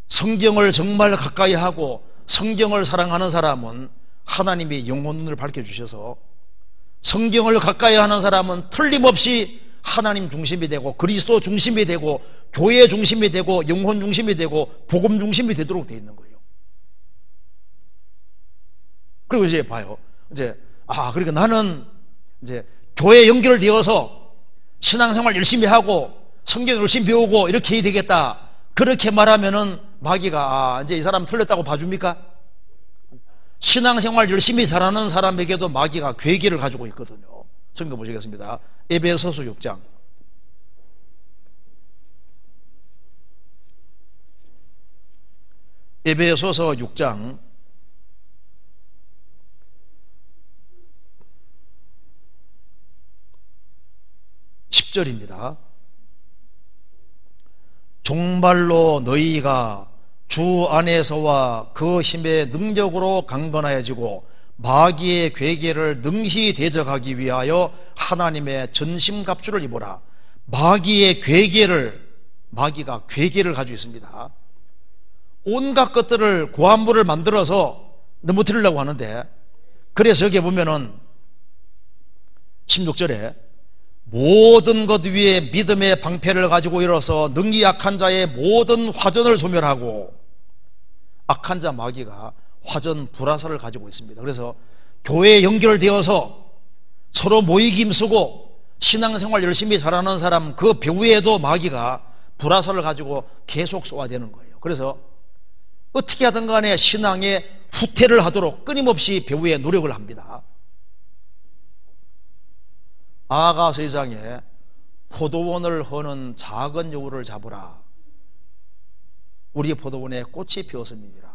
성경을 정말 가까이 하고 성경을 사랑하는 사람은 하나님이 영혼 눈을 밝혀주셔서, 성경을 가까이 하는 사람은 틀림없이 하나님 중심이 되고 그리스도 중심이 되고 교회 중심이 되고 영혼 중심이 되고 복음 중심이 되도록 되어 있는 거예요. 그리고 이제 봐요. 그러니까 나는 이제 교회에 연결되어서 신앙생활 열심히 하고 성경 열심히 배우고 이렇게 해야 되겠다, 그렇게 말하면은 마귀가 이제 이 사람 틀렸다고 봐줍니까? 신앙생활 열심히 잘하는 사람에게도 마귀가 괴계를 가지고 있거든요. 성경 보시겠습니다. 에베소서 6장. 에베소서 6장 10절입니다. 종말로 너희가 주 안에서와 그 힘의 능력으로 강건하여지고 마귀의 괴계를 능히 대적하기 위하여 하나님의 전심갑주를 입어라. 마귀가 괴계를 가지고 있습니다. 온갖 것들을 고안부를 만들어서 넘어뜨리려고 하는데, 그래서 여기 보면은 16절에 모든 것 위에 믿음의 방패를 가지고 일어서 능히 약한 자의 모든 화전을 소멸하고, 악한 자 마귀가 화전 불화살을 가지고 있습니다. 그래서 교회에 연결되어서 서로 모이기 힘쓰고 신앙생활 열심히 잘하는 사람 그 배후에도 마귀가 불화살을 가지고 계속 쏘아대는 거예요. 그래서 어떻게 하든 간에 신앙에 후퇴를 하도록 끊임없이 배후에 노력을 합니다. 아가서 2장에 포도원을 허는 작은 여우를 잡으라. 우리 포도원에 꽃이 피었음이니라.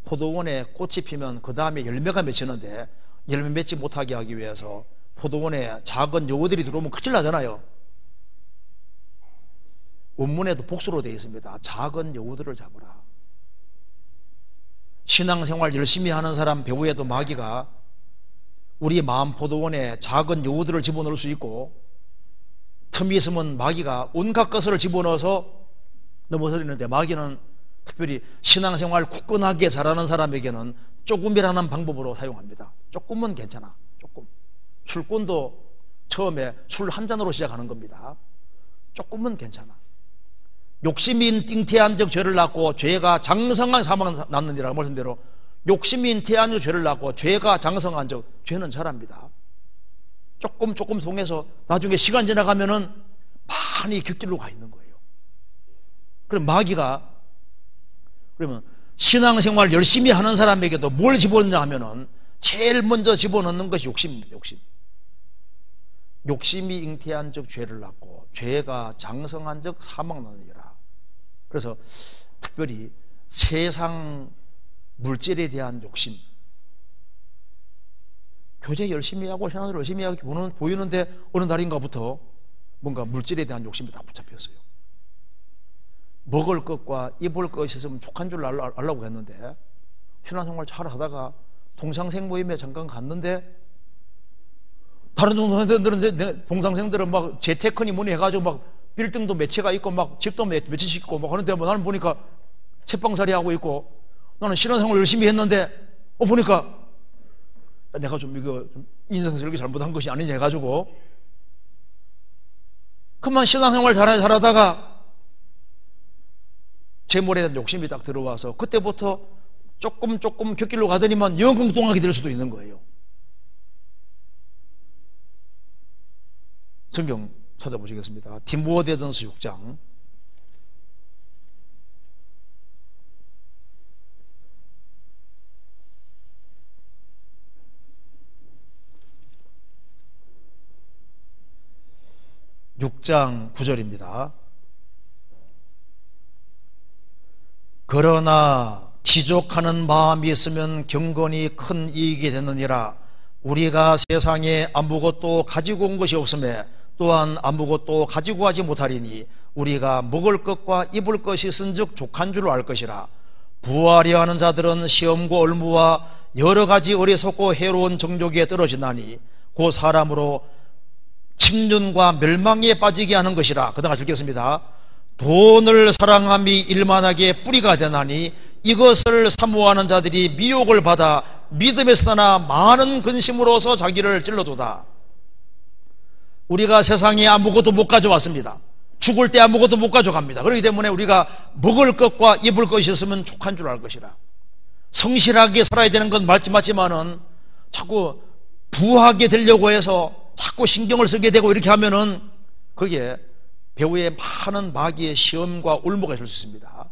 포도원에 꽃이 피면 그 다음에 열매가 맺히는데, 열매 맺지 못하게 하기 위해서 포도원에 작은 여우들이 들어오면 큰일 나잖아요. 원문에도 복수로 되어 있습니다. 작은 여우들을 잡으라. 신앙생활 열심히 하는 사람 배후에도 마귀가 우리 마음 포도원에 작은 여우들을 집어넣을 수 있고, 틈이 있으면 마귀가 온갖 것을 집어넣어서 넘어서리는데, 마귀는 특별히 신앙생활 굳건하게 잘하는 사람에게는 조금이라는 방법으로 사용합니다. 조금은 괜찮아. 조금. 술꾼도 처음에 술 한 잔으로 시작하는 겁니다. 조금은 괜찮아. 욕심이 잉태한 적 죄를 낳고 죄가 장성한 사망을 낳느니라. 말씀대로 욕심이 잉태한 적 죄를 낳고 죄가 장성한 적, 죄는 잘합니다. 조금 통해서 나중에 시간 지나가면은 많이 곁길로 가 있는 거예요. 그럼 마귀가, 그러면 신앙생활 열심히 하는 사람에게도 뭘 집어넣냐 하면은 제일 먼저 집어넣는 것이 욕심입니다. 욕심이 잉태한 적 죄를 낳고 죄가 장성한 적 사망 나느니라. 그래서 특별히 세상 물질에 대한 욕심, 교제 열심히 하고 신앙을 열심히 하고 보이는데 어느 날인가부터 뭔가 물질에 대한 욕심이 딱 붙잡혔어요. 먹을 것과 입을 것이 있으면 족한 줄 알라고 했는데, 신앙생활 잘 하다가 동상생 모임에 잠깐 갔는데, 다른 동상생들은 막 재테크니 뭐니 해가지고 막 빌딩도 몇 채가 있고 막 집도 몇 채씩 있고 막 하는데, 나는 보니까 채빵살이 하고 있고, 나는 신앙생활 열심히 했는데 보니까 내가 좀 인생에서 이렇게 잘못한 것이 아니냐 해가지고 그만 신앙생활 잘하다가 재물에 대한 욕심이 딱 들어와서 그때부터 조금 곁길로 가더니만 영궁동하게 될 수도 있는 거예요. 성경 찾아보시겠습니다. 디모데전서 6장 6장 9절입니다. 그러나 지족하는 마음이 있으면 경건이 큰 이익이 되느니라. 우리가 세상에 아무것도 가지고 온 것이 없음에 또한 아무것도 가지고 가지 못하리니 우리가 먹을 것과 입을 것이 있은즉 족한 줄로 알 것이라. 부하려 하는 자들은 시험과 올무와 여러 가지 어리석고 해로운 정욕에 떨어지나니 그 사람으로 침륜과 멸망에 빠지게 하는 것이라. 그 다음 같이 읽겠습니다. 돈을 사랑함이 일만하게 뿌리가 되나니 이것을 사모하는 자들이 미혹을 받아 믿음에서 떠나 많은 근심으로서 자기를 찔러도다. 우리가 세상에 아무것도 못 가져왔습니다. 죽을 때 아무것도 못 가져갑니다. 그렇기 때문에 우리가 먹을 것과 입을 것이 있으면 족한 줄 알 것이라. 성실하게 살아야 되는 건 맞지만은 자꾸 부하게 되려고 해서 자꾸 신경을 쓰게 되고 이렇게 하면은 그게 배후에 많은 마귀의 시험과 올무가 있을 수 있습니다.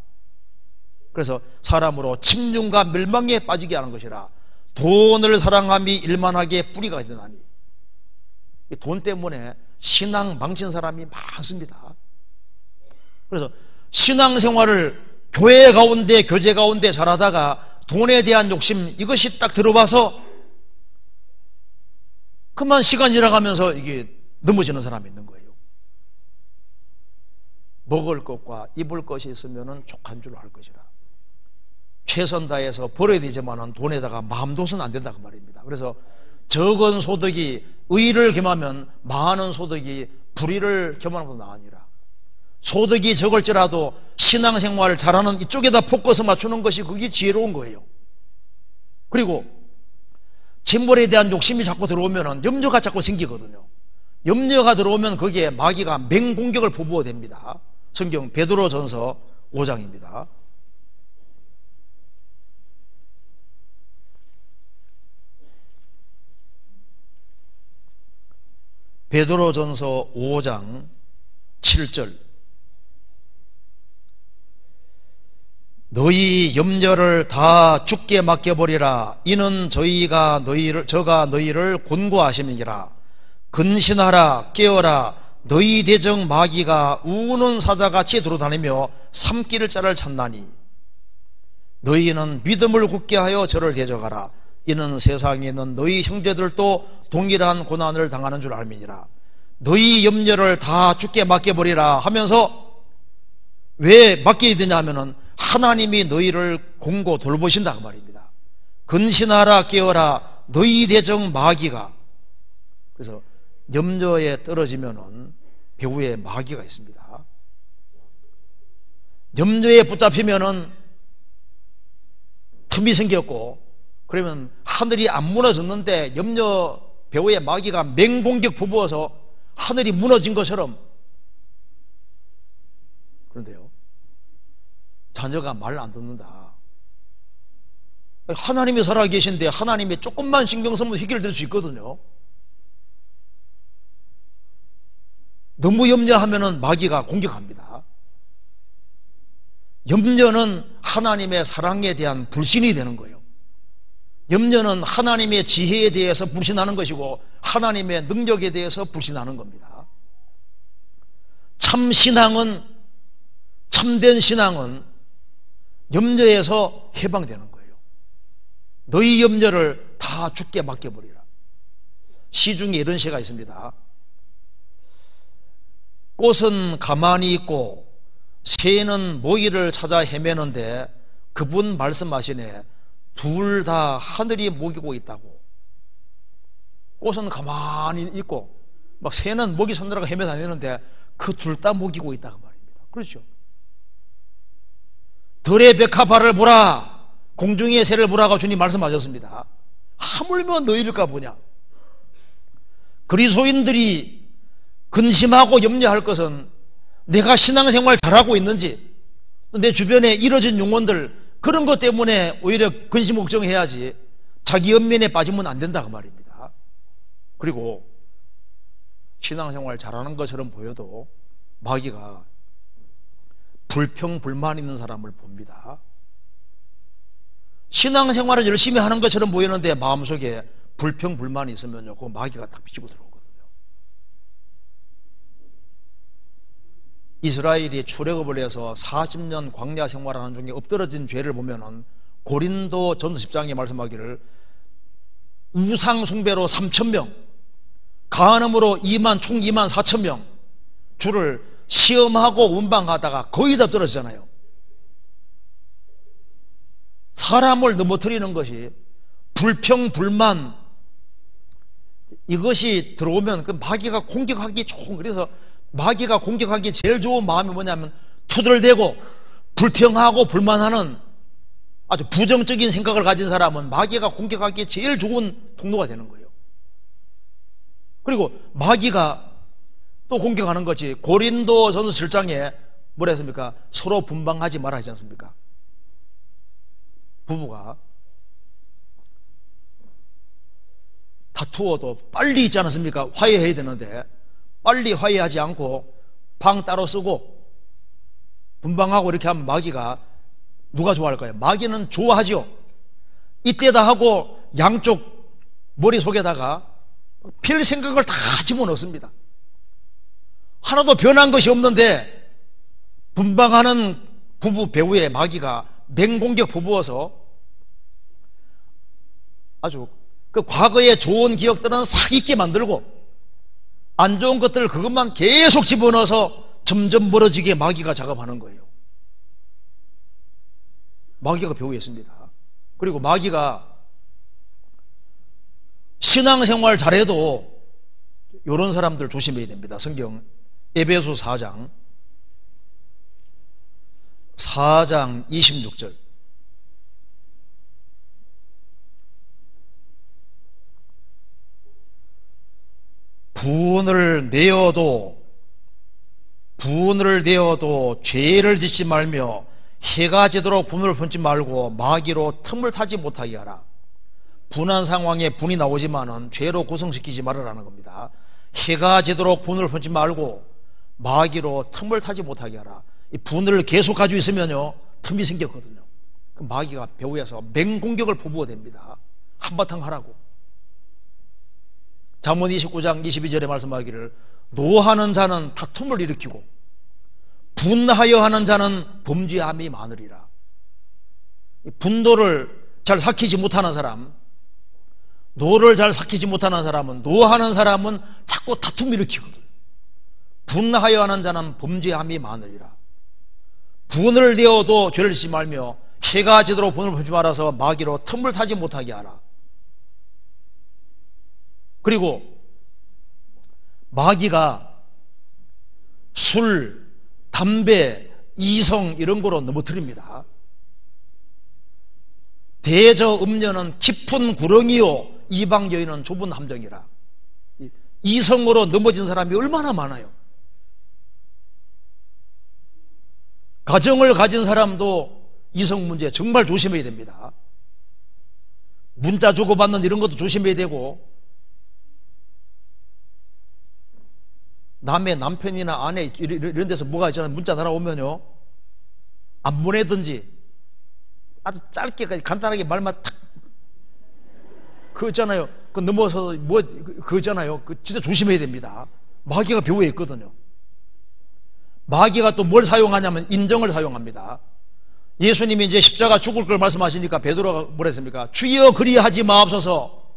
그래서 사람으로 침륜과 멸망에 빠지게 하는 것이라. 돈을 사랑함이 일만하게 뿌리가 되나니. 돈 때문에 신앙 망친 사람이 많습니다. 그래서 신앙생활을 교회 가운데 교제 가운데 잘하다가 돈에 대한 욕심 이것이 딱 들어와서 그만 시간 지나가면서 이게 넘어지는 사람이 있는 거예요. 먹을 것과 입을 것이 있으면 족한 줄 알 것이라. 최선 다해서 벌어야 되지만 돈에다가 마음 둬서는 안 된다 그 말입니다. 그래서 적은 소득이 의를 겸하면 많은 소득이 불의를 겸하는 것도 나으니라. 소득이 적을지라도 신앙생활을 잘하는 이쪽에다 포커스 맞추는 것이 그게 지혜로운 거예요. 그리고 재물에 대한 욕심이 자꾸 들어오면 염려가 자꾸 생기거든요. 염려가 들어오면 거기에 마귀가 맹공격을 포부어 됩니다. 성경 베드로전서 5장입니다. 베드로전서 5장 7절. 너희 염려를 다 주께 맡겨버리라. 이는 저가 너희를 곤고하심이니라. 근신하라 깨어라. 너희 대적 마귀가 우는 사자같이 돌아다니며 삼킬 자를 찾나니 너희는 믿음을 굳게 하여 저를 대적하라. 이는 세상에 있는 너희 형제들도 동일한 고난을 당하는 줄 알미니라. 너희 염려를 다 주께 맡겨버리라 하면서 왜 맡겨야 되냐 하면은 하나님이 너희를 공고 돌보신다 그 말입니다. 근신하라 깨어라. 너희 대적 마귀가. 그래서 염려에 떨어지면은 배후에 마귀가 있습니다. 염려에 붙잡히면은 틈이 생겼고 그러면 하늘이 안 무너졌는데 염려 배후에 마귀가 맹공격 부부어서 하늘이 무너진 것처럼. 그런데요, 자녀가 말 안 듣는다. 하나님이 살아계신데 하나님이 조금만 신경 쓰면 해결될 수 있거든요. 너무 염려하면은 마귀가 공격합니다. 염려는 하나님의 사랑에 대한 불신이 되는 거예요. 염려는 하나님의 지혜에 대해서 불신하는 것이고 하나님의 능력에 대해서 불신하는 겁니다. 참 신앙은, 참된 신앙은 염려에서 해방되는 거예요. 너희 염려를 다 주께 맡겨버리라. 시 중에 이런 시가 있습니다. 꽃은 가만히 있고 새는 모이를 찾아 헤매는데 그분 말씀하시네. 둘 다 하늘이 먹이고 있다고. 꽃은 가만히 있고 막 새는 먹이 찾느라고 헤매다니는데 그 둘 다 먹이고 있다고 말입니다. 그렇죠? 들의 백합화를 보라, 공중의 새를 보라고 주님 말씀하셨습니다. 하물며 너희일까 보냐. 그리스도인들이 근심하고 염려할 것은 내가 신앙생활 잘하고 있는지, 내 주변에 이뤄진 영혼들, 그런 것 때문에 오히려 근심 걱정해야지 자기 연민에 빠지면 안 된다 그 말입니다. 그리고 신앙생활 잘하는 것처럼 보여도 마귀가 불평불만 있는 사람을 봅니다. 신앙생활을 열심히 하는 것처럼 보이는데 마음속에 불평불만이 있으면요, 그 마귀가 딱 비치고 들어오거든요. 이스라엘이 출애굽을 해서 40년 광야 생활하는 중에 엎드러진 죄를 보면은 고린도 전서 10장에 말씀하기를 우상 숭배로 3,000명, 간음으로 총 2만 4,000명 주를 시험하고 운방하다가 거의 다 떨어지잖아요. 사람을 넘어뜨리는 것이 불평불만, 이것이 들어오면 그 마귀가 공격하기 좋은, 그래서 마귀가 공격하기 제일 좋은 마음이 뭐냐면 투덜대고 불평하고 불만하는 아주 부정적인 생각을 가진 사람은 마귀가 공격하기 제일 좋은 통로가 되는 거예요. 그리고 마귀가 또 공격하는 것이 고린도 전서 7장에 뭐라 했습니까? 서로 분방하지 말아 하지 않습니까? 부부가 다투어도 빨리 있지 않았습니까? 화해해야 되는데 빨리 화해하지 않고 방 따로 쓰고 분방하고 이렇게 하면 마귀가, 누가 좋아할까요? 마귀는 좋아하죠. 이때다 하고 양쪽 머릿속에다가 별 생각을 다 집어넣습니다. 하나도 변한 것이 없는데 분방하는 부부 배우의 마귀가 맹공격 부부어서 아주 그 과거의 좋은 기억들은 사기있게 만들고 안 좋은 것들을 그것만 계속 집어넣어서 점점 멀어지게 마귀가 작업하는 거예요. 마귀가 배우였습니다. 그리고 마귀가 신앙생활 잘해도 이런 사람들 조심해야 됩니다. 성경 에베소 4장 26절. 분을 내어도 죄를 짓지 말며 해가 지도록 분을 품지 말고 마귀로 틈을 타지 못하게 하라. 분한 상황에 분이 나오지만은 죄로 고성시키지 말으라는 겁니다. 해가 지도록 분을 품지 말고 마귀로 틈을 타지 못하게 하라. 이 분을 계속 가지고 있으면요, 틈이 생겼거든요. 마귀가 배후에서 맹공격을 포부어댑니다. 한바탕 하라고. 잠언 29장 22절에 말씀하기를 노하는 자는 다툼을 일으키고 분하여 하는 자는 범죄함이 많으리라. 분노를 잘 삭히지 못하는 사람, 노를 잘 삭히지 못하는 사람은, 노하는 사람은 자꾸 다툼을 일으키거든. 분하여 하는 자는 범죄함이 많으리라. 분을 내어도 죄를 짓지 말며 해가 지도록 분을 품지 말아서 마귀로 틈을 타지 못하게 하라. 그리고 마귀가 술, 담배, 이성 이런 거로 넘어뜨립니다. 대저 음녀는 깊은 구렁이요 이방 여인은 좁은 함정이라. 이성으로 넘어진 사람이 얼마나 많아요. 가정을 가진 사람도 이성 문제 정말 조심해야 됩니다. 문자 주고받는 이런 것도 조심해야 되고, 남의 남편이나 아내 이런 데서 뭐가 있잖아요. 문자 날아오면요, 안 보내든지 아주 짧게 간단하게 말만 탁, 그거 있잖아요. 그 넘어서 뭐 그거 있잖아요. 그 진짜 조심해야 됩니다. 마귀가 배후에 있거든요. 마귀가 또 뭘 사용하냐면 인정을 사용합니다. 예수님이 이제 십자가 죽을 걸 말씀하시니까 베드로가 뭐라 했습니까? 주여 그리하지 마옵소서.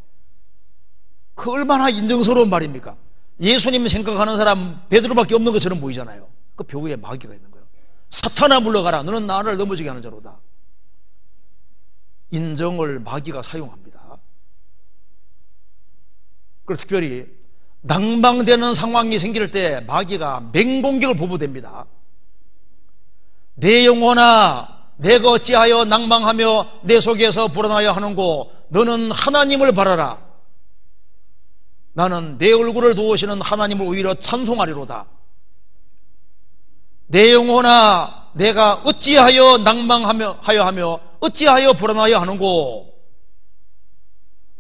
그 얼마나 인정스러운 말입니까? 예수님이 생각하는 사람 베드로밖에 없는 것처럼 보이잖아요. 그 배후에 마귀가 있는 거예요. 사탄아 물러가라. 너는 나를 넘어지게 하는 자로다. 인정을 마귀가 사용합니다. 그래서 특별히 낭망되는 상황이 생길 때 마귀가 맹공격을 보부됩니다. 내 영혼아, 내가 어찌하여 낭망하며 내 속에서 불안하여 하는고 너는 하나님을 바라라. 나는 내 얼굴을 도우시는 하나님을 오히려 찬송하리로다. 내 영혼아 내가 어찌하여 낭망하여 어찌하여 불안하여 하는고.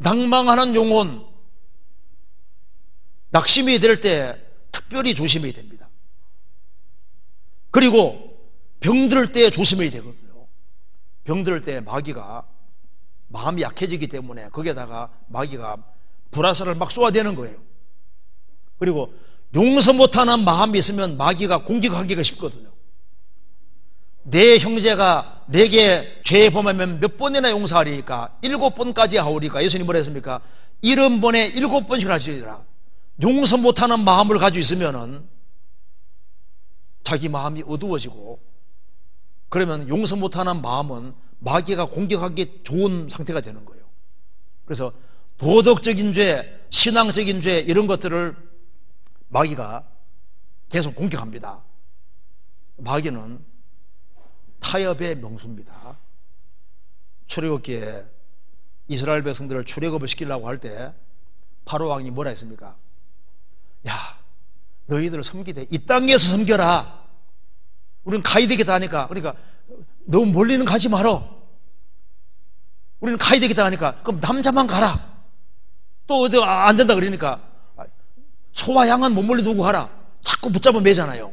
낭망하는 영혼, 낙심이 될 때 특별히 조심해야 됩니다. 그리고 병들 때 조심해야 되거든요. 병들 때 마귀가 마음이 약해지기 때문에 거기에다가 마귀가 불화살을 막 쏘아대는 거예요. 그리고 용서 못하는 마음이 있으면 마귀가 공격하기가 쉽거든요. 내 형제가 내게 죄 범하면 몇 번이나 용서하리까? 7번까지 하오리까? 예수님 뭐라 했습니까? 70번에 7번씩 하시리라. 용서 못하는 마음을 가지고 있으면은 자기 마음이 어두워지고, 그러면 용서 못하는 마음은 마귀가 공격하기 좋은 상태가 되는 거예요. 그래서 도덕적인 죄, 신앙적인 죄 이런 것들을 마귀가 계속 공격합니다. 마귀는 타협의 명수입니다. 출애굽기에 이스라엘 백성들을 출애굽을 시키려고 할 때 바로 왕이 뭐라 했습니까? 야, 너희들을 섬기되 이 땅에서 섬겨라. 우리는 가야 되겠다 하니까, 그러니까 너무 멀리는 가지 말어. 우리는 가야 되겠다 하니까 그럼 남자만 가라. 또 어디 안 된다 그러니까 소와 양은 못 멀리 두고 가라. 자꾸 붙잡아 매잖아요.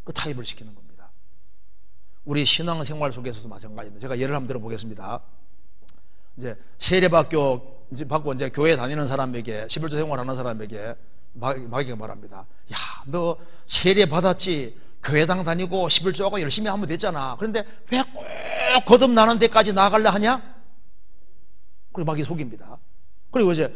그 타협을 시키는 겁니다. 우리 신앙생활 속에서도 마찬가지입니다. 제가 예를 한번 들어보겠습니다. 이제 세례받고 이제 교회 다니는 사람에게, 11조 생활하는 사람에게 마귀가 말합니다. 야, 너 세례 받았지? 교회당 다니고 11조하고 열심히 하면 됐잖아. 그런데 왜 꼭 거듭나는 데까지 나아가려 하냐? 그리고 마귀 속입니다. 그리고 이제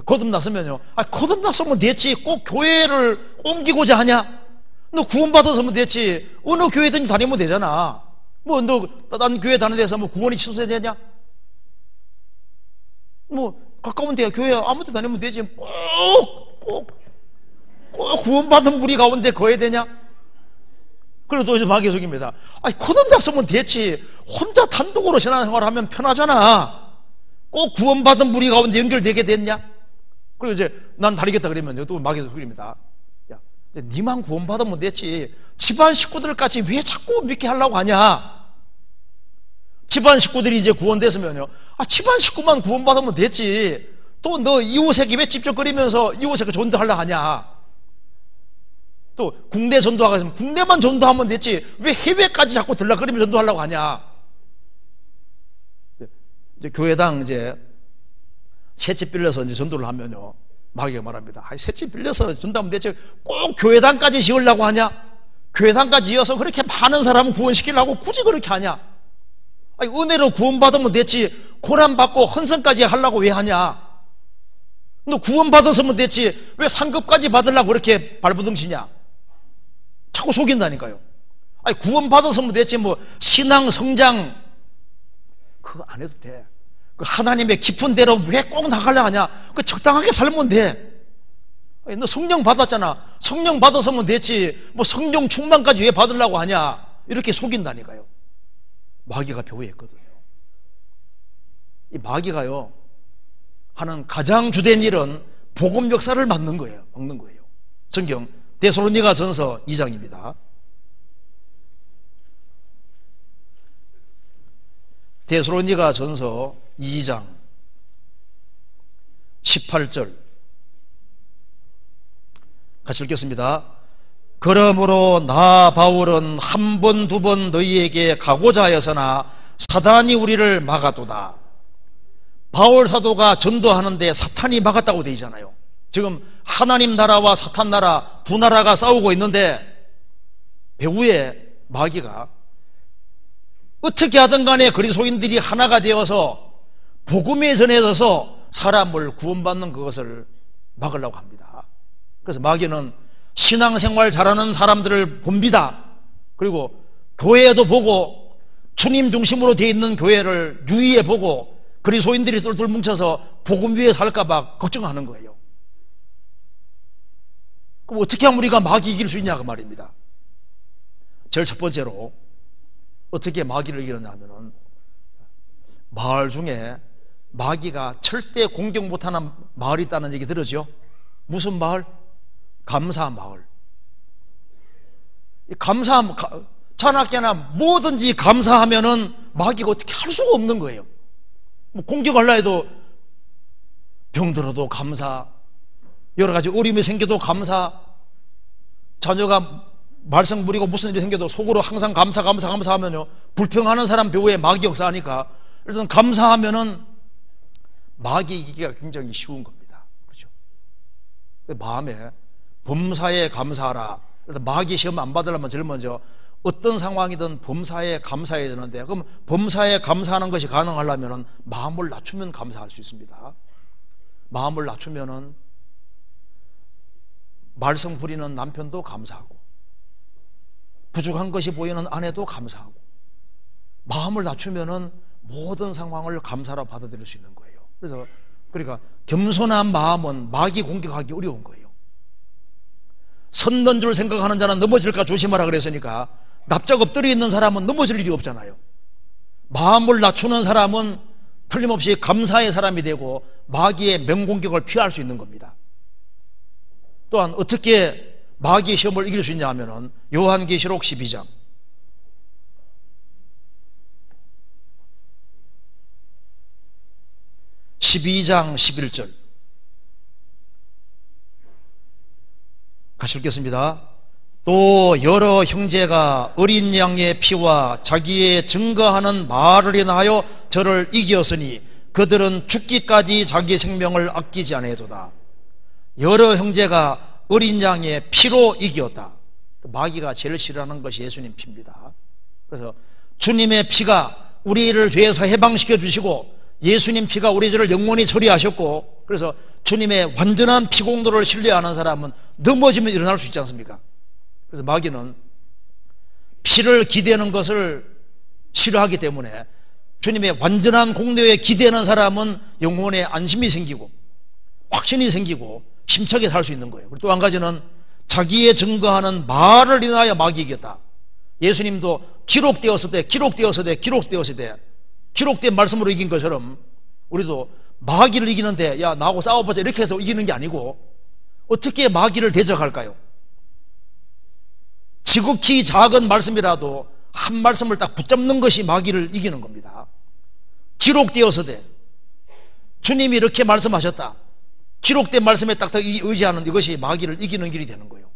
거듭났으면요, 거듭났으면 됐지. 꼭 교회를 옮기고자 하냐? 너 구원받았으면 됐지. 어느 교회든지 다니면 되잖아. 뭐 너 난 교회 다니는 데서 뭐 구원이 취소되냐? 뭐 가까운 데 교회 아무 데 다니면 되지. 꼭 구원받은 무리 가운데 거해야 되냐? 그래도 또 이제 마귀의 속입니다. 거듭났으면 됐지. 혼자 단독으로 신앙생활을 하면 편하잖아. 꼭 구원받은 무리 가운데 연결되게 됐냐? 그리고 이제 난 다르겠다 그러면 또 마귀의 속입니다. 야, 니만 구원받으면 됐지. 집안 식구들까지 왜 자꾸 믿게 하려고 하냐? 집안 식구들이 이제 구원됐으면요, 집안 식구만 구원받으면 됐지. 또 너 이웃에게 왜 찝쩍거리면서 이웃에게 전도하려고 하냐? 또 국내 전도하가 있으면 국내만 전도하면 됐지. 왜 해외까지 자꾸 들락거리면서 전도하려고 하냐? 이제 교회당 이제 셋째 빌려서 이제 전도를 하면요, 마귀가 말합니다. 셋째 빌려서 전도하면 됐지. 꼭 교회당까지 지으려고 하냐? 교회당까지 지어서 그렇게 많은 사람을 구원시키려고 굳이 그렇게 하냐? 은혜로 구원받으면 됐지. 고난받고 헌성까지 하려고 왜 하냐? 너 구원받았으면 됐지. 왜 상급까지 받으려고 그렇게 발부둥치냐? 자꾸 속인다니까요. 구원받았으면 됐지. 뭐 신앙 성장 그거 안 해도 돼. 그 하나님의 깊은 데로 왜 꼭 나가려 하냐? 그 적당하게 살면 돼. 너 성령 받았잖아. 성령 받았으면 됐지. 뭐 성령 충만까지 왜 받으려고 하냐? 이렇게 속인다니까요. 마귀가 교회했거든요. 이 마귀가요 하는 가장 주된 일은 복음 역사를 막는 거예요. 성경 데살로니가 전서 2장입니다. 데살로니가 전서 2장 18절 같이 읽겠습니다. 그러므로 나 바울은 한 번 두 번 너희에게 가고자 하여서나 사단이 우리를 막아도다. 바울 사도가 전도하는데 사탄이 막았다고 되어 있잖아요. 지금 하나님 나라와 사탄 나라 두 나라가 싸우고 있는데 배후에 마귀가 어떻게 하든 간에 그리스도인들이 하나가 되어서 복음에 전해져서 사람을 구원받는 그것을 막으려고 합니다. 그래서 마귀는 신앙생활 잘하는 사람들을 봅니다. 그리고 교회에도 보고 주님 중심으로 되어 있는 교회를 유의해 보고 그리스도인들이 똘똘 뭉쳐서 복음 위에 살까봐 걱정하는 거예요. 그럼 어떻게 하면 우리가 마귀 이길 수 있냐 그 말입니다. 제일 첫 번째로 어떻게 마귀를 이기느냐 하면은 마을 중에 마귀가 절대 공격 못하는 마을이 있다는 얘기 들으죠? 무슨 마을? 감사 마을. 자나깨나 뭐든지 감사하면은 마귀가 어떻게 할 수가 없는 거예요. 뭐 공격하려 해도 병들어도 감사, 여러 가지 어려움이 생겨도 감사, 자녀가 말썽 부리고 무슨 일이 생겨도 속으로 항상 감사하면요, 불평하는 사람 배후에 마귀 역사하니까 일단 감사하면은 마귀 이기기가 굉장히 쉬운 겁니다. 그렇죠? 마음에 범사에 감사하라. 마귀 시험 안 받으려면 제일 먼저 어떤 상황이든 범사에 감사해야 되는데, 그럼 범사에 감사하는 것이 가능하려면 마음을 낮추면 감사할 수 있습니다. 마음을 낮추면은 말썽 부리는 남편도 감사하고, 부족한 것이 보이는 아내도 감사하고, 마음을 낮추면은 모든 상황을 감사로 받아들일 수 있는 거예요. 그러니까 겸손한 마음은 마귀 공격하기 어려운 거예요. 선 넘줄 생각하는 자는 넘어질까 조심하라 그랬으니까, 납작 엎드려 있는 사람은 넘어질 일이 없잖아요. 마음을 낮추는 사람은 틀림없이 감사의 사람이 되고 마귀의 맹공격을 피할 수 있는 겁니다. 또한 어떻게 마귀의 시험을 이길 수 있냐 하면은 요한계시록 12장 11절 같이 읽겠습니다. 또 여러 형제가 어린 양의 피와 자기의 증거하는 말을 인하여 저를 이겼으니 그들은 죽기까지 자기 생명을 아끼지 아니하도다. 여러 형제가 어린 양의 피로 이겼다. 마귀가 제일 싫어하는 것이 예수님 피입니다. 그래서 주님의 피가 우리를 죄에서 해방시켜 주시고, 예수님 피가 우리 죄를 영원히 처리하셨고, 그래서 주님의 완전한 피공도를 신뢰하는 사람은 넘어지면 일어날 수 있지 않습니까? 그래서 마귀는 피를 기대는 것을 싫어하기 때문에 주님의 완전한 공로에 기대는 사람은 영혼에 안심이 생기고 확신이 생기고 힘차게 살 수 있는 거예요. 또 한 가지는 자기의 증거하는 말을 인하여 마귀 이겼다. 예수님도 기록되었을 때 기록된 말씀으로 이긴 것처럼 우리도 마귀를 이기는데, 야 나하고 싸워보자 이렇게 해서 이기는 게 아니고, 어떻게 마귀를 대적할까요? 지극히 작은 말씀이라도 한 말씀을 딱 붙잡는 것이 마귀를 이기는 겁니다. 기록되었으되 주님이 이렇게 말씀하셨다. 기록된 말씀에 딱 의지하는 이것이 마귀를 이기는 길이 되는 거예요.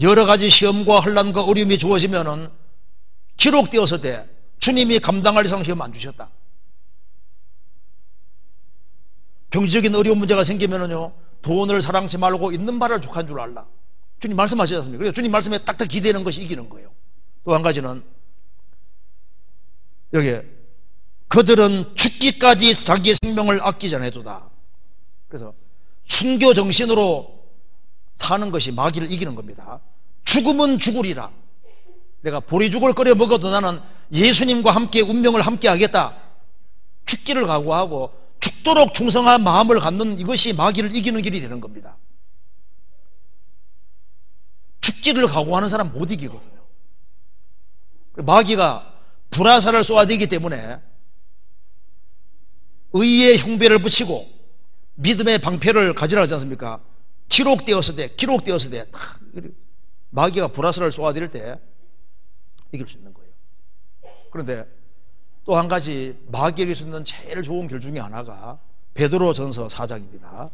여러 가지 시험과 혼란과 어려움이 주어지면은 기록되었으되 주님이 감당할 이상 시험 안 주셨다. 경제적인 어려운 문제가 생기면은요, 돈을 사랑치 말고 있는 바를 족한 줄 알라. 주님 말씀하시지 않습니까? 그래서 주님 말씀에 딱딱 기대는 것이 이기는 거예요. 또 한 가지는 여기 그들은 죽기까지 자기의 생명을 아끼지 않아도다. 그래서 순교 정신으로 사는 것이 마귀를 이기는 겁니다. 죽으면 죽으리라. 내가 보리죽을 끓여 먹어도 나는 예수님과 함께 운명을 함께 하겠다. 죽기를 각오하고 죽도록 충성한 마음을 갖는 이것이 마귀를 이기는 길이 되는 겁니다. 죽기를 각오하는 사람 못 이기거든요. 마귀가 불화살을 쏘아대기 때문에 의의 흉배를 붙이고 믿음의 방패를 가지라 하지 않습니까? 기록되었을 때 마귀가 불화살을 쏘아댈 때 이길 수 있는 거예요. 그런데 또 한 가지 마귀에게 이길 수 있는 제일 좋은 길 중에 하나가 베드로전서 4장입니다.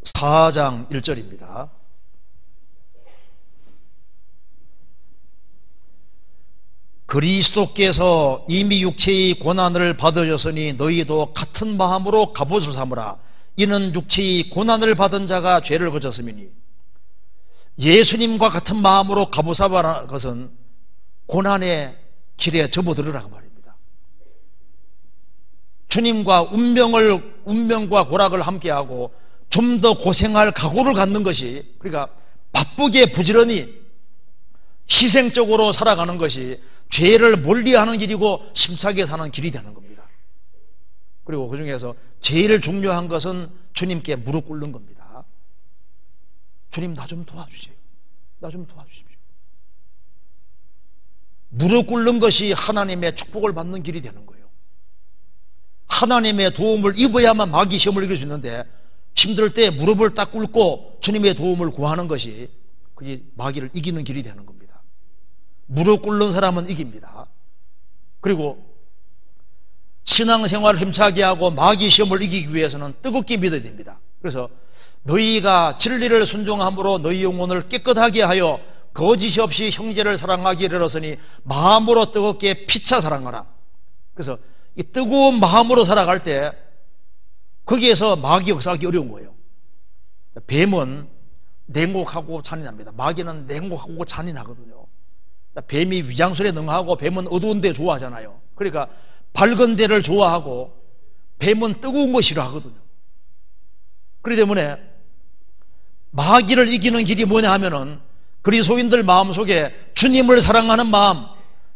(4장 1절입니다) 그리스도께서 이미 육체의 고난을 받으셨으니 너희도 같은 마음으로 갑옷을 삼으라. 이는 육체의 고난을 받은 자가 죄를 거쳤음이니. 예수님과 같은 마음으로 갑옷 삼으라는 것은 고난의 길에 접어들으라고 말입니다. 주님과 운명과 고락을 함께하고 좀 더 고생할 각오를 갖는 것이, 그러니까 바쁘게 부지런히 희생적으로 살아가는 것이 죄를 멀리하는 길이고 심차게 사는 길이 되는 겁니다. 그리고 그 중에서 제일 중요한 것은 주님께 무릎 꿇는 겁니다. 주님 나 좀 도와주세요. 나 좀 도와주십시오. 무릎 꿇는 것이 하나님의 축복을 받는 길이 되는 거예요. 하나님의 도움을 입어야만 마귀 시험을 이길 수 있는데, 힘들 때 무릎을 딱 꿇고 주님의 도움을 구하는 것이 그게 마귀를 이기는 길이 되는 겁니다. 무릎 꿇는 사람은 이깁니다. 그리고 신앙생활을 힘차게 하고 마귀 시험을 이기기 위해서는 뜨겁게 믿어야 됩니다. 그래서 너희가 진리를 순종함으로 너희 영혼을 깨끗하게 하여 거짓이 없이 형제를 사랑하기 이르렀으니 마음으로 뜨겁게 피차 사랑하라. 그래서 이 뜨거운 마음으로 살아갈 때 거기에서 마귀 역사하기 어려운 거예요. 뱀은 냉혹하고 잔인합니다. 마귀는 냉혹하고 잔인하거든요. 뱀이 위장술에 능하고 뱀은 어두운 데 좋아하잖아요. 그러니까 밝은 데를 좋아하고 뱀은 뜨거운 거 싫어하거든요. 그렇기 때문에 마귀를 이기는 길이 뭐냐 하면은 그리스도인들 마음속에 주님을 사랑하는 마음,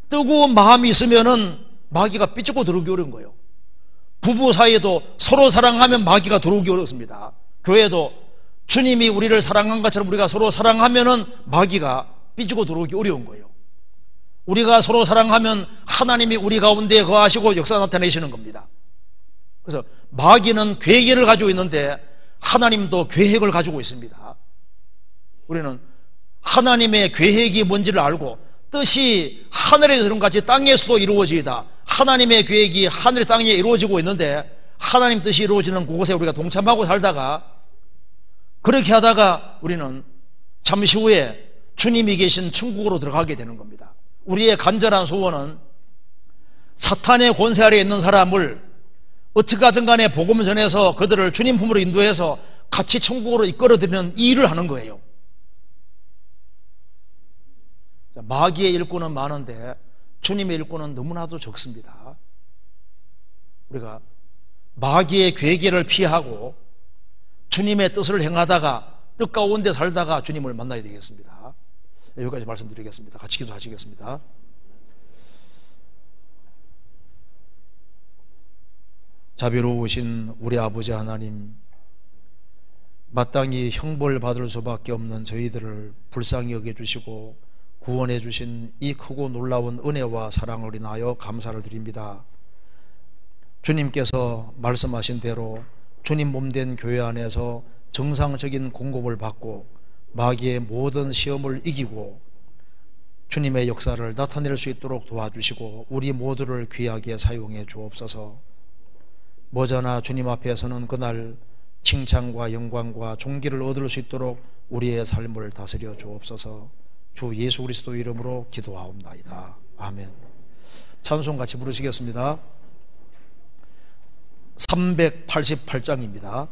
뜨거운 마음이 있으면은 마귀가 삐죽고 들어오기 어려운 거예요. 부부 사이에도 서로 사랑하면 마귀가 들어오기 어렵습니다. 교회도 주님이 우리를 사랑한 것처럼 우리가 서로 사랑하면은 마귀가 삐죽고 들어오기 어려운 거예요. 우리가 서로 사랑하면 하나님이 우리 가운데 거하시고 역사 나타내시는 겁니다. 그래서 마귀는 계획을 가지고 있는데 하나님도 계획을 가지고 있습니다. 우리는 하나님의 계획이 뭔지를 알고 뜻이 하늘에서 이룬 같이 땅에서도 이루어지이다. 하나님의 계획이 하늘 땅에 이루어지고 있는데 하나님 뜻이 이루어지는 그곳에 우리가 동참하고 살다가 그렇게 하다가 우리는 잠시 후에 주님이 계신 천국으로 들어가게 되는 겁니다. 우리의 간절한 소원은 사탄의 권세 아래에 있는 사람을 어떻게 하든 간에 복음을 전해서 그들을 주님 품으로 인도해서 같이 천국으로 이끌어드리는 이 일을 하는 거예요. 마귀의 일꾼은 많은데 주님의 일꾼은 너무나도 적습니다. 우리가 마귀의 괴계를 피하고 주님의 뜻을 행하다가 뜻 가운데 살다가 주님을 만나야 되겠습니다. 여기까지 말씀드리겠습니다. 같이 기도하시겠습니다. 자비로우신 우리 아버지 하나님, 마땅히 형벌 받을 수밖에 없는 저희들을 불쌍히 여겨주시고 구원해 주신 이 크고 놀라운 은혜와 사랑을 인하여 감사를 드립니다. 주님께서 말씀하신 대로 주님 몸된 교회 안에서 정상적인 공급을 받고 마귀의 모든 시험을 이기고 주님의 역사를 나타낼 수 있도록 도와주시고 우리 모두를 귀하게 사용해 주옵소서. 머저나 주님 앞에서는 그날 칭찬과 영광과 존귀를 얻을 수 있도록 우리의 삶을 다스려 주옵소서. 주 예수 그리스도 이름으로 기도하옵나이다. 아멘. 찬송 같이 부르시겠습니다. 388장입니다.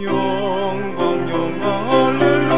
영광 할렐루야.